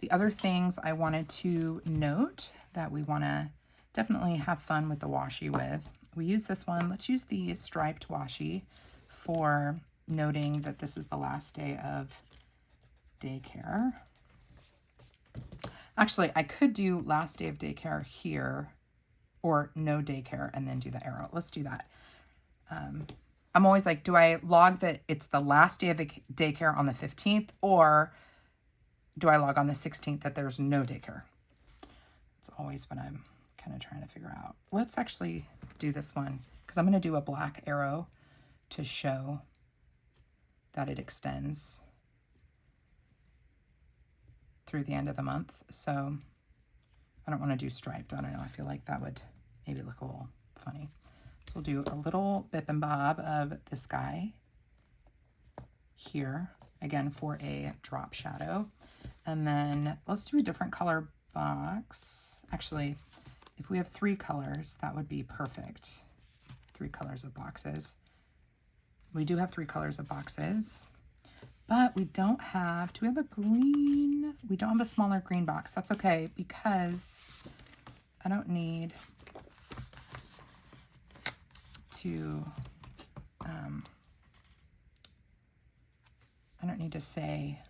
The other things I wanted to note that we want to definitely have fun with the washi with. We use this one. Let's use the striped washi for noting that this is the last day of daycare. Actually, I could do last day of daycare here, or no daycare, and then do the arrow. Let's do that. I'm always like, do I log that it's the last day of daycare on the 15th, or do I log on the 16th that there's no daycare? That's always what I'm kind of trying to figure out. Let's actually do this one, because I'm going to do a black arrow to show that it extends through the end of the month. So I don't want to do striped. I don't know. I feel like that would maybe look a little funny. So we'll do a little bip and bob of this guy here, again, for a drop shadow. And then let's do a different color box. Actually, if we have 3 colors, that would be perfect. 3 colors of boxes. We do have 3 colors of boxes, but we don't have, do we have a green? We don't have a smaller green box. That's okay, because I don't need to, I don't need to say,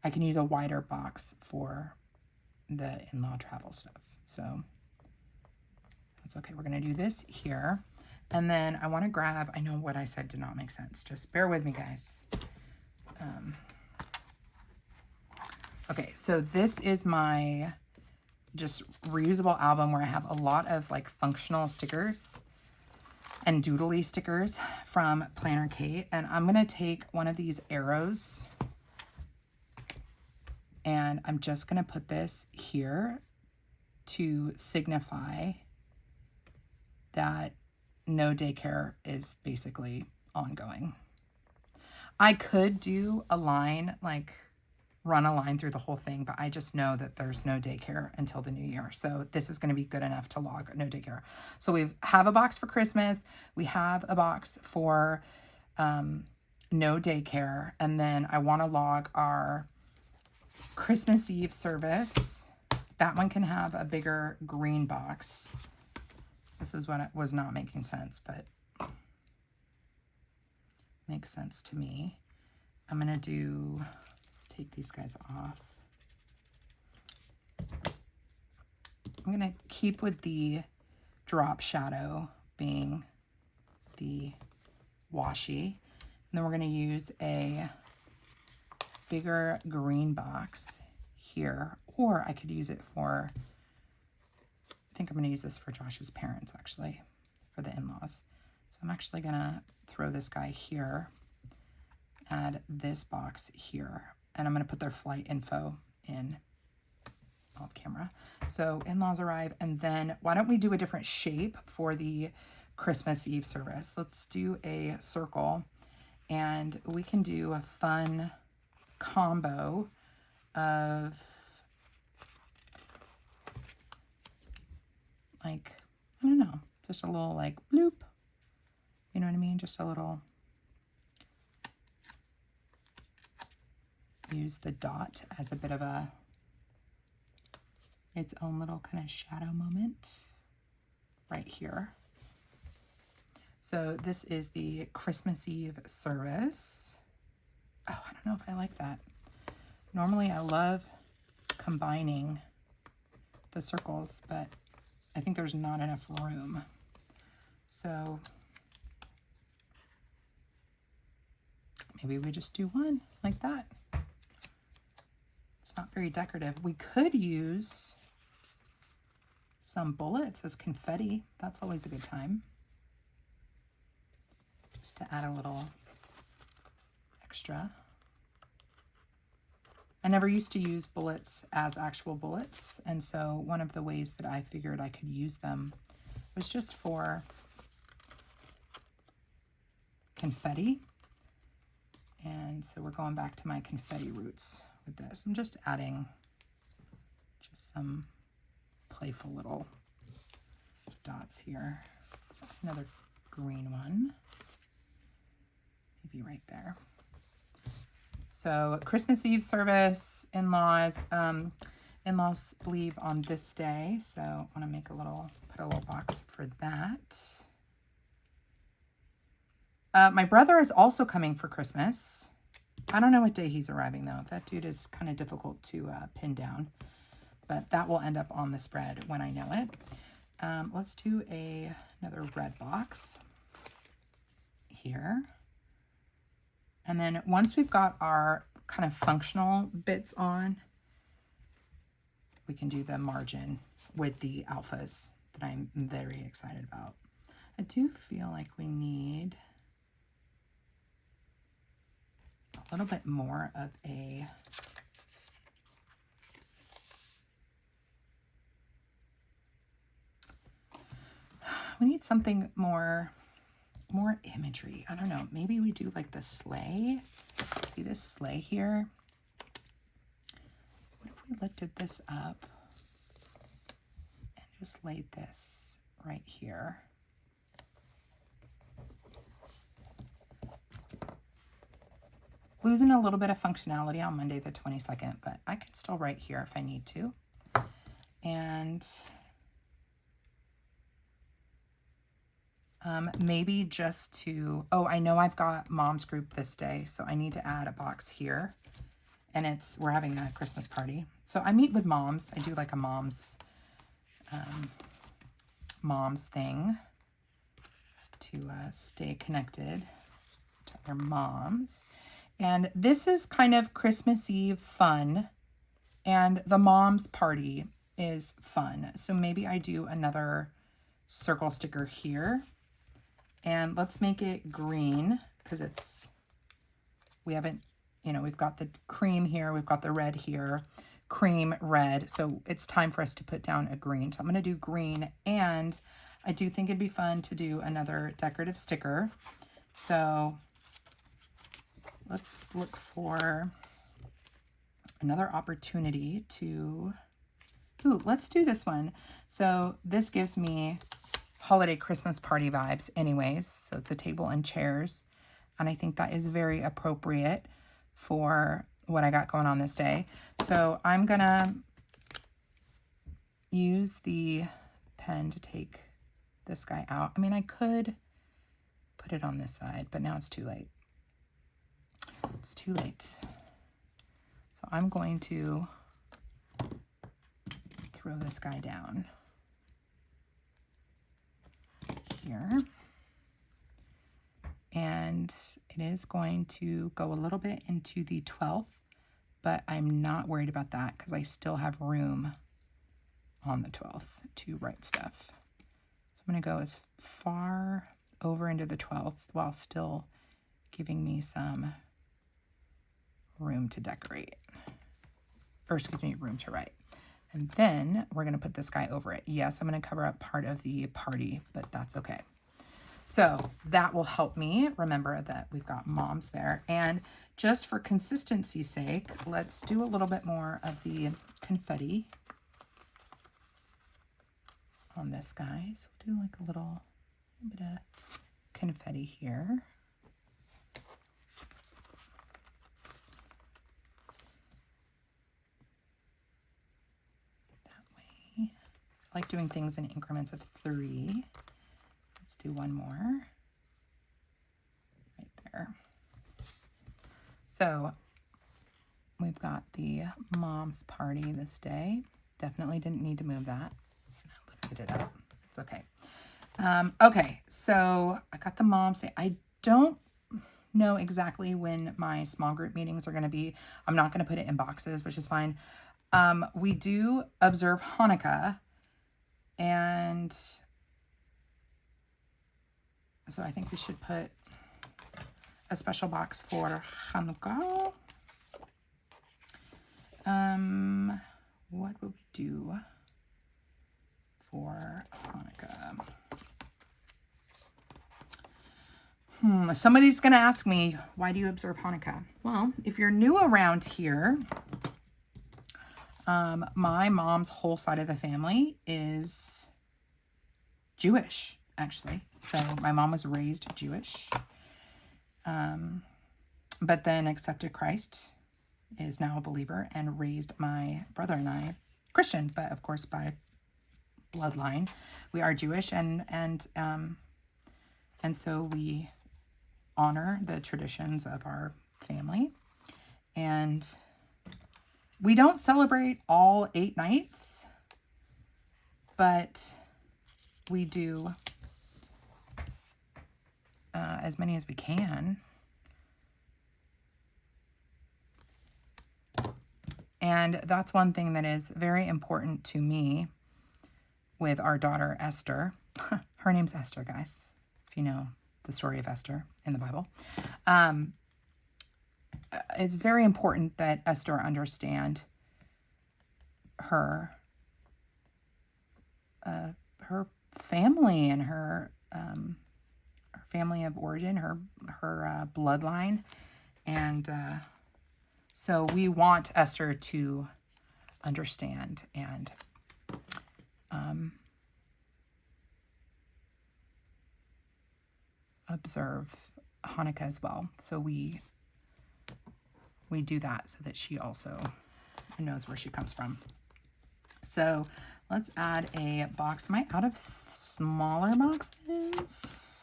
I can use a wider box for the in-law travel stuff. So that's okay. We're going to do this here. And then I want to grab, I know what I said did not make sense. Just bear with me, guys. Okay, so this is my just reusable album where I have a lot of like functional stickers and doodly stickers from Planner Kate. And I'm going to take one of these arrows and I'm just going to put this here to signify that no daycare is basically ongoing. I could do a line, like run a line through the whole thing, but I just know that there's no daycare until the new year. So this is going to be good enough to log no daycare. So we have a box for Christmas. We have a box for no daycare. And then I want to log our Christmas Eve service. That one can have a bigger green box. This is when it was not making sense, but makes sense to me. I'm going to do, let's take these guys off. I'm going to keep with the drop shadow being the washi. And then we're going to use a bigger green box here, or I could use it for, I think I'm going to use this for Josh's parents actually, for the in-laws. So I'm actually going to throw this guy here, add this box here, and I'm going to put their flight info in off camera. So in-laws arrive, and then why don't we do a different shape for the Christmas Eve service? Let's do a circle, and we can do a fun combo of, like, I don't know, just a little like bloop, you know what I mean? Just a little, use the dot as a bit of a, its own little kind of shadow moment right here. So this is the Christmas Eve service. Oh, I don't know if I like that. Normally I love combining the circles, but I think there's not enough room. So maybe we just do one like that. It's not very decorative. We could use some bullets as confetti. That's always a good time. Just to add a little extra. I never used to use bullets as actual bullets, and so one of the ways that I figured I could use them was just for confetti. And so we're going back to my confetti roots with this. I'm just adding just some playful little dots here. So another green one, maybe right there. So Christmas Eve service, in-laws. In-laws leave on this day, so I want to make a little, put a little box for that. My brother is also coming for Christmas. I don't know what day he's arriving though. That dude is kind of difficult to pin down, but that will end up on the spread when I know it. Let's do another red box here. And then once we've got our kind of functional bits on, we can do the margin with the alphas that I'm very excited about. I do feel like we need a little bit more of a we need something more imagery. I don't know. Maybe we do like the sleigh. See this sleigh here? What if we lifted this up and just laid this right here? Losing a little bit of functionality on Monday the 22nd, but I could still write here if I need to. And maybe just to, oh, I know I've got mom's group this day, so I need to add a box here. And we're having a Christmas party. So I meet with moms. I do like a mom's thing to stay connected to other moms. And this is kind of Christmas Eve fun, and the mom's party is fun. So maybe I do another circle sticker here, and let's make it green because we haven't, we've got the cream here, we've got the red here, cream, red. So it's time for us to put down a green. So I'm going to do green, and I do think it'd be fun to do another decorative sticker. So let's look for another opportunity to, let's do this one. So this gives me holiday Christmas party vibes anyways. So it's a table and chairs. And I think that is very appropriate for what I got going on this day. So I'm gonna use the pen to take this guy out. I mean, I could put it on this side, but now it's too late. It's too late. So I'm going to throw this guy down here. And it is going to go a little bit into the 12th, but I'm not worried about that because I still have room on the 12th to write stuff. So I'm going to go as far over into the 12th while still giving me some room to decorate, or excuse me, room to write. And then we're going to put this guy over it. Yes, I'm going to cover up part of the party, but that's okay. So that will help me remember that we've got moms there. And just for consistency's sake, let's do a little bit more of the confetti on this guy. So we'll do like a little bit of confetti here. That way. I like doing things in increments of 3. Let's do one more right there. So we've got the mom's party this day. Definitely didn't need to move that. I lifted it up. It's okay. Okay, so I got the mom's day. I don't know exactly when my small group meetings are going to be. I'm not going to put it in boxes, which is fine. We do observe Hanukkah, and so I think we should put a special box for Hanukkah. What would we do for Hanukkah? Somebody's going to ask me, why do you observe Hanukkah? Well, if you're new around here, my mom's whole side of the family is Jewish, actually. So my mom was raised Jewish, but then accepted Christ, is now a believer, and raised my brother and I Christian, but of course by bloodline we are Jewish, and so we honor the traditions of our family, and we don't celebrate all 8 nights, but we do as many as we can. And that's one thing that is very important to me with our daughter, Esther. Her name's Esther, guys, if you know the story of Esther in the Bible. It's very important that Esther understand her family and her family of origin, her bloodline, and so we want Esther to understand and observe Hanukkah as well. So we do that so that she also knows where she comes from. So let's add a box. Am I out of smaller boxes?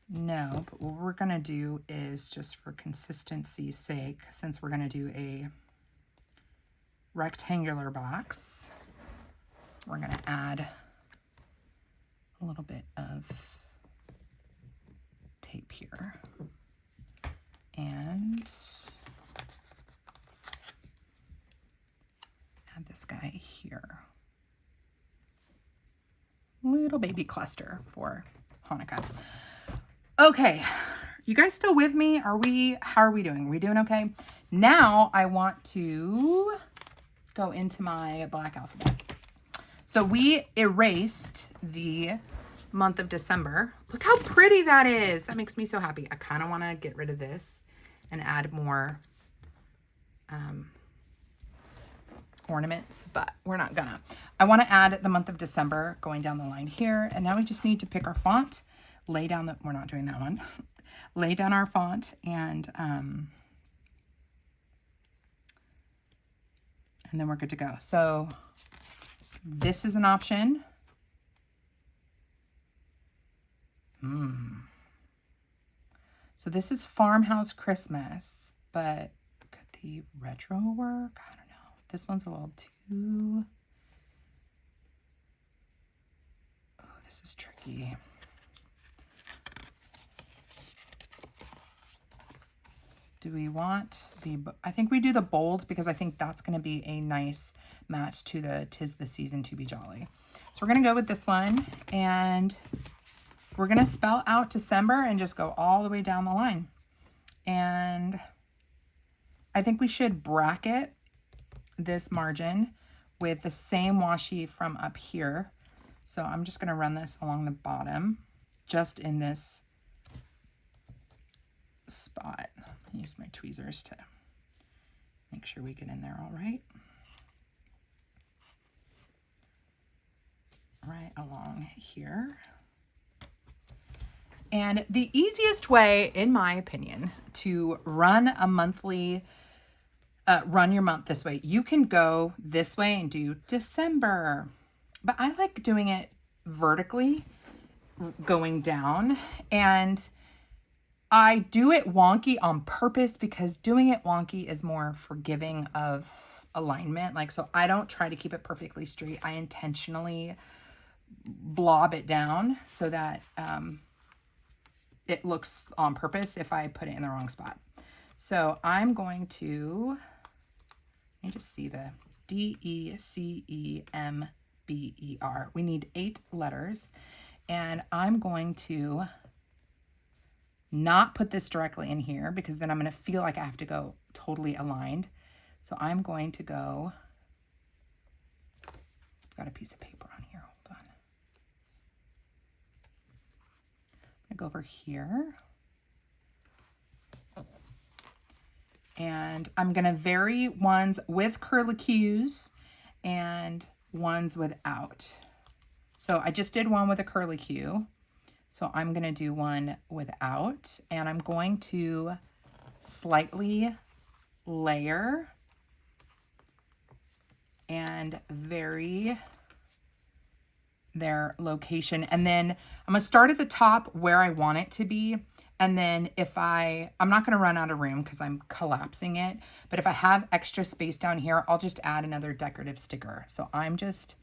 No, but what we're going to do is, just for consistency's sake, since we're going to do a rectangular box, we're going to add a little bit of tape here. And add this guy here. Little baby cluster for Hanukkah. Okay, you guys still with me? How are we doing? Are we doing okay? Now I want to go into my black alphabet. So we erased the month of December. Look how pretty that is. That makes me so happy. I kind of want to get rid of this and add more ornaments, but we're not gonna. I want to add the month of December going down the line here, and now we just need to pick our font, lay down the, we're not doing that one, lay down our font, and then we're good to go. So this is an option. So this is Farmhouse Christmas, but could the retro work? I don't know. This one's a little too... Oh, this is tricky. Do we want the... I think we do the bold because I think that's going to be a nice match to the 'Tis the Season to Be Jolly. So we're going to go with this one, and we're going to spell out December and just go all the way down the line. And I think we should bracket this margin with the same washi from up here. So I'm just going to run this along the bottom, just in this spot. Use my tweezers to make sure we get in there all right. Right along here. And the easiest way, in my opinion, to run a monthly, run your month this way, you can go this way and do December. But I like doing it vertically, going down. And I do it wonky on purpose because doing it wonky is more forgiving of alignment. Like, so I don't try to keep it perfectly straight. I intentionally blob it down so that it looks on purpose if I put it in the wrong spot. So I'm going to, let me just see the D-E-C-E-M-B-E-R. We need 8 letters, and I'm going to not put this directly in here because then I'm going to feel like I have to go totally aligned. So I'm going to go, I've got a piece of paper on here, hold on. I'm going to go over here. And I'm going to vary ones with curlicues and ones without. So I just did one with a curlicue. So I'm going to do one without, and I'm going to slightly layer and vary their location. And then I'm going to start at the top where I want it to be. And then if I'm not going to run out of room because I'm collapsing it, but if I have extra space down here, I'll just add another decorative sticker. So I'm just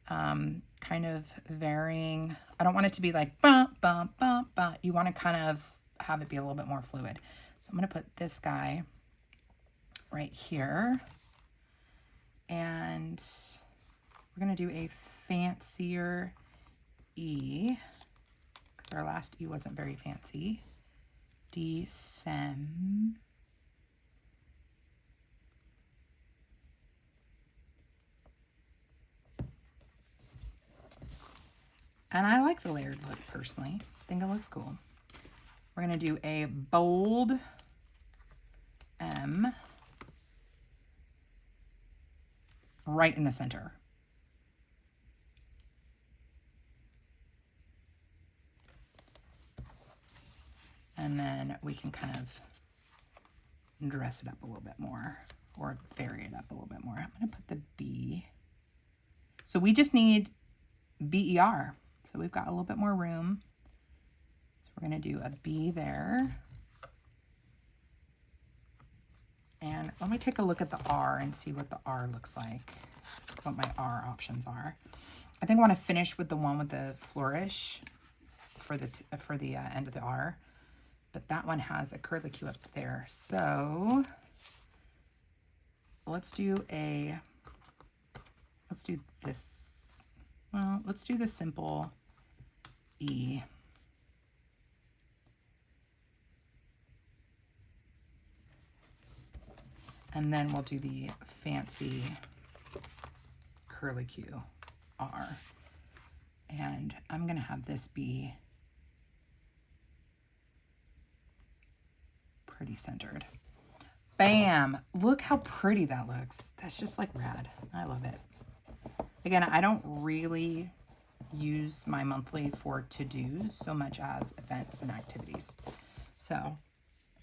kind of varying. I don't want it to be like bump, bump, bump, bump. You want to kind of have it be a little bit more fluid. So I'm going to put this guy right here. And we're going to do a fancier E because our last E wasn't very fancy. Decem. And I like the layered look personally. I think it looks cool. We're going to do a bold M right in the center. And then we can kind of dress it up a little bit more or vary it up a little bit more. I'm going to put the B. So we just need BER. So we've got a little bit more room. So we're going to do a B there. And let me take a look at the R and see what the R looks like, what my R options are. I think I want to finish with the one with the flourish for the end of the R. But that one has a curlicue up there. So let's do this. Well, let's do the simple E. And then we'll do the fancy curlicue R. And I'm going to have this be pretty centered. Bam! Look how pretty that looks. That's just like rad. I love it. Again, I don't really use my monthly for to-dos so much as events and activities. So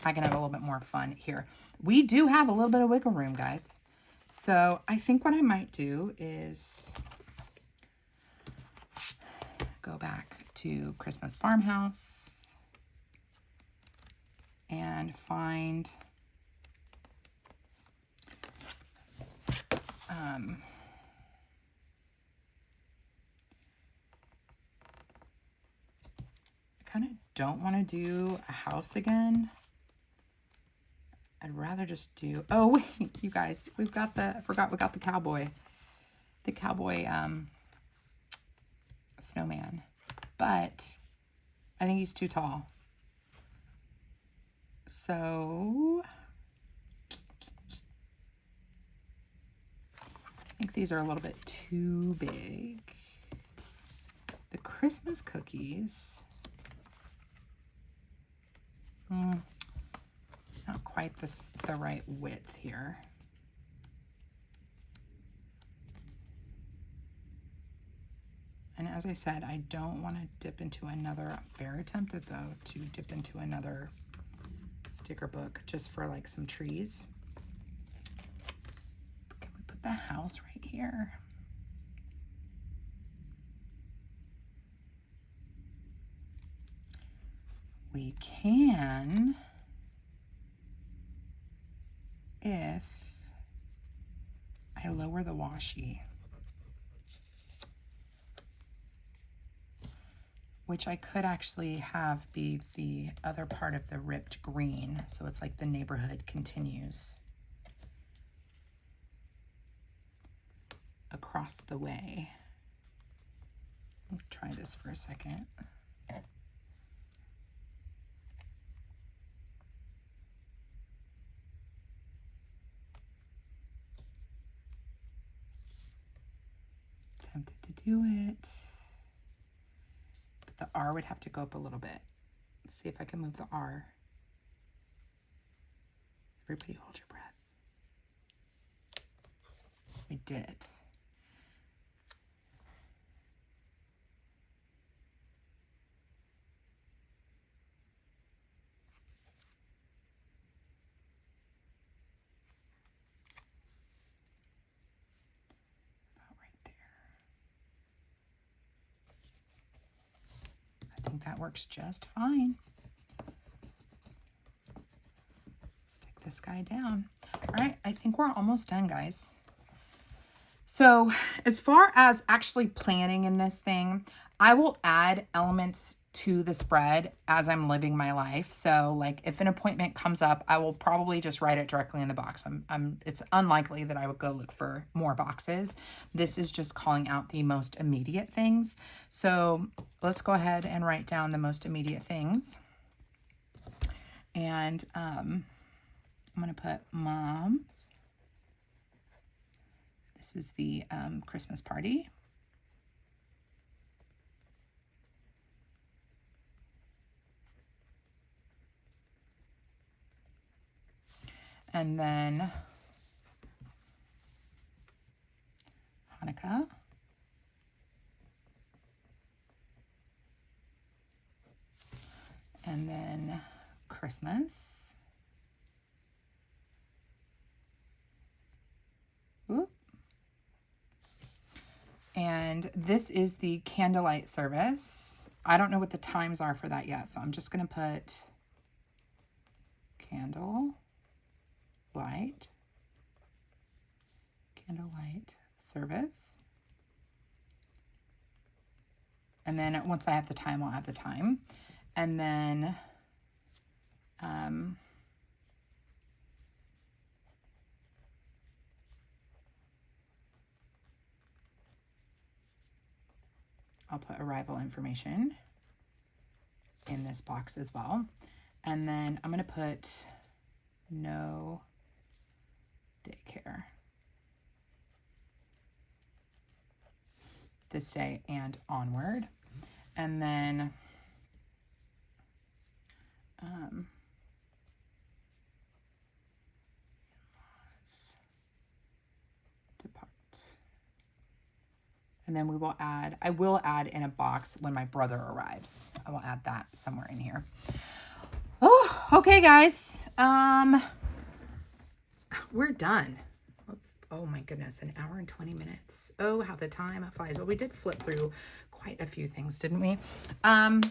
I can have a little bit more fun here. We do have a little bit of wiggle room, guys. So I think what I might do is go back to Christmas Farmhouse and find I kind of don't want to do a house again. I'd rather just do, oh wait, you guys, we've got the, I forgot we got the cowboy snowman, but I think he's too tall. So I think these are a little bit too big. The Christmas cookies, not quite the right width here. And as I said, I don't want to dip into another, I'm very tempted though to dip into another sticker book just for like some trees. Can we put the house right here? We can, if I lower the washi, which I could actually have be the other part of the ripped green. So it's like the neighborhood continues across the way. Let's try this for a second. Tempted to do it. But the R would have to go up a little bit. Let's see if I can move the R. Everybody hold your breath. We did it. About right there. I think that works just fine. Stick this guy down. All right, I think we're almost done, guys. So as far as actually planning in this thing, I will add elements to the spread as I'm living my life. So like if an appointment comes up, I will probably just write it directly in the box. It's unlikely that I would go look for more boxes. This is just calling out the most immediate things. So let's go ahead and write down the most immediate things. And I'm going to put mom's. This is the Christmas party. And then Hanukkah. And then Christmas. Oop. And this is the candlelight service. I don't know what the times are for that yet, so I'm just going to put candlelight service. And then once I have the time, I'll add the time. And then I'll put arrival information in this box as well. And then I'm going to put no daycare this day and onward. And then depart. And then we will add, I will add in a box when my brother arrives. I will add that somewhere in here. Oh, Okay, guys. We're done. Oh my goodness, an hour and 20 minutes. Oh, how the time flies. Well, we did flip through quite a few things, didn't we? I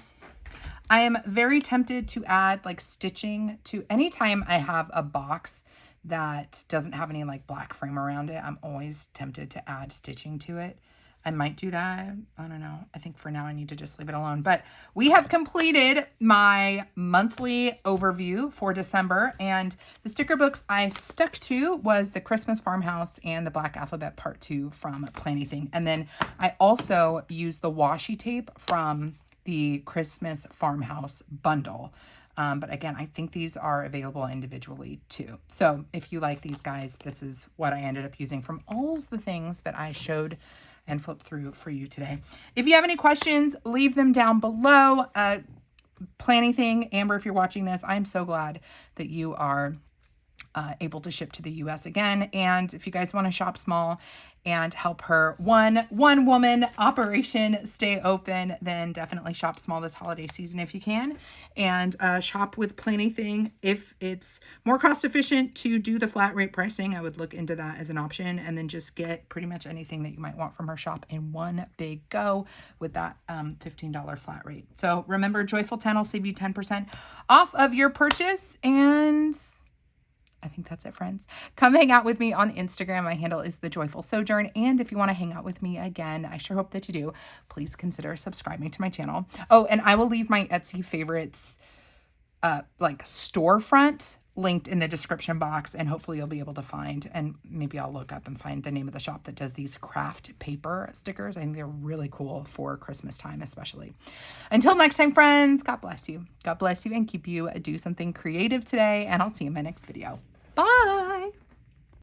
am very tempted to add like stitching to anytime I have a box that doesn't have any like black frame around it. I'm always tempted to add stitching to it. I might do that. I don't know. I think for now I need to just leave it alone. But we have completed my monthly overview for December. And the sticker books I stuck to was the Christmas Farmhouse and the Black Alphabet Part 2 from Planything. And then I also used the washi tape from the Christmas Farmhouse bundle. But again, I think these are available individually too. So if you like these guys, this is what I ended up using from all the things that I showed and flipped through for you today. If you have any questions, leave them down below. Planything, Amber, if you're watching this, I'm so glad that you are able to ship to the US again. And if you guys want to shop small and help her one woman operation stay open, then definitely shop small this holiday season if you can, and shop with Planything. If it's more cost efficient to do the flat rate pricing, I would look into that as an option, and then just get pretty much anything that you might want from her shop in one big go with that $15 flat rate. So remember, Joyful 10 will save you 10% off of your purchase. And I think that's it, friends. Come hang out with me on Instagram. My handle is The Joyful Sojourn. And if you want to hang out with me again, I sure hope that you do, please consider subscribing to my channel. Oh, and I will leave my Etsy favorites like storefront linked in the description box, and hopefully you'll be able to find, and maybe I'll look up and find the name of the shop that does these craft paper stickers. I think they're really cool for Christmas time, especially. Until next time, friends, God bless you. God bless you and keep you do something creative today, and I'll see you in my next video. Bye.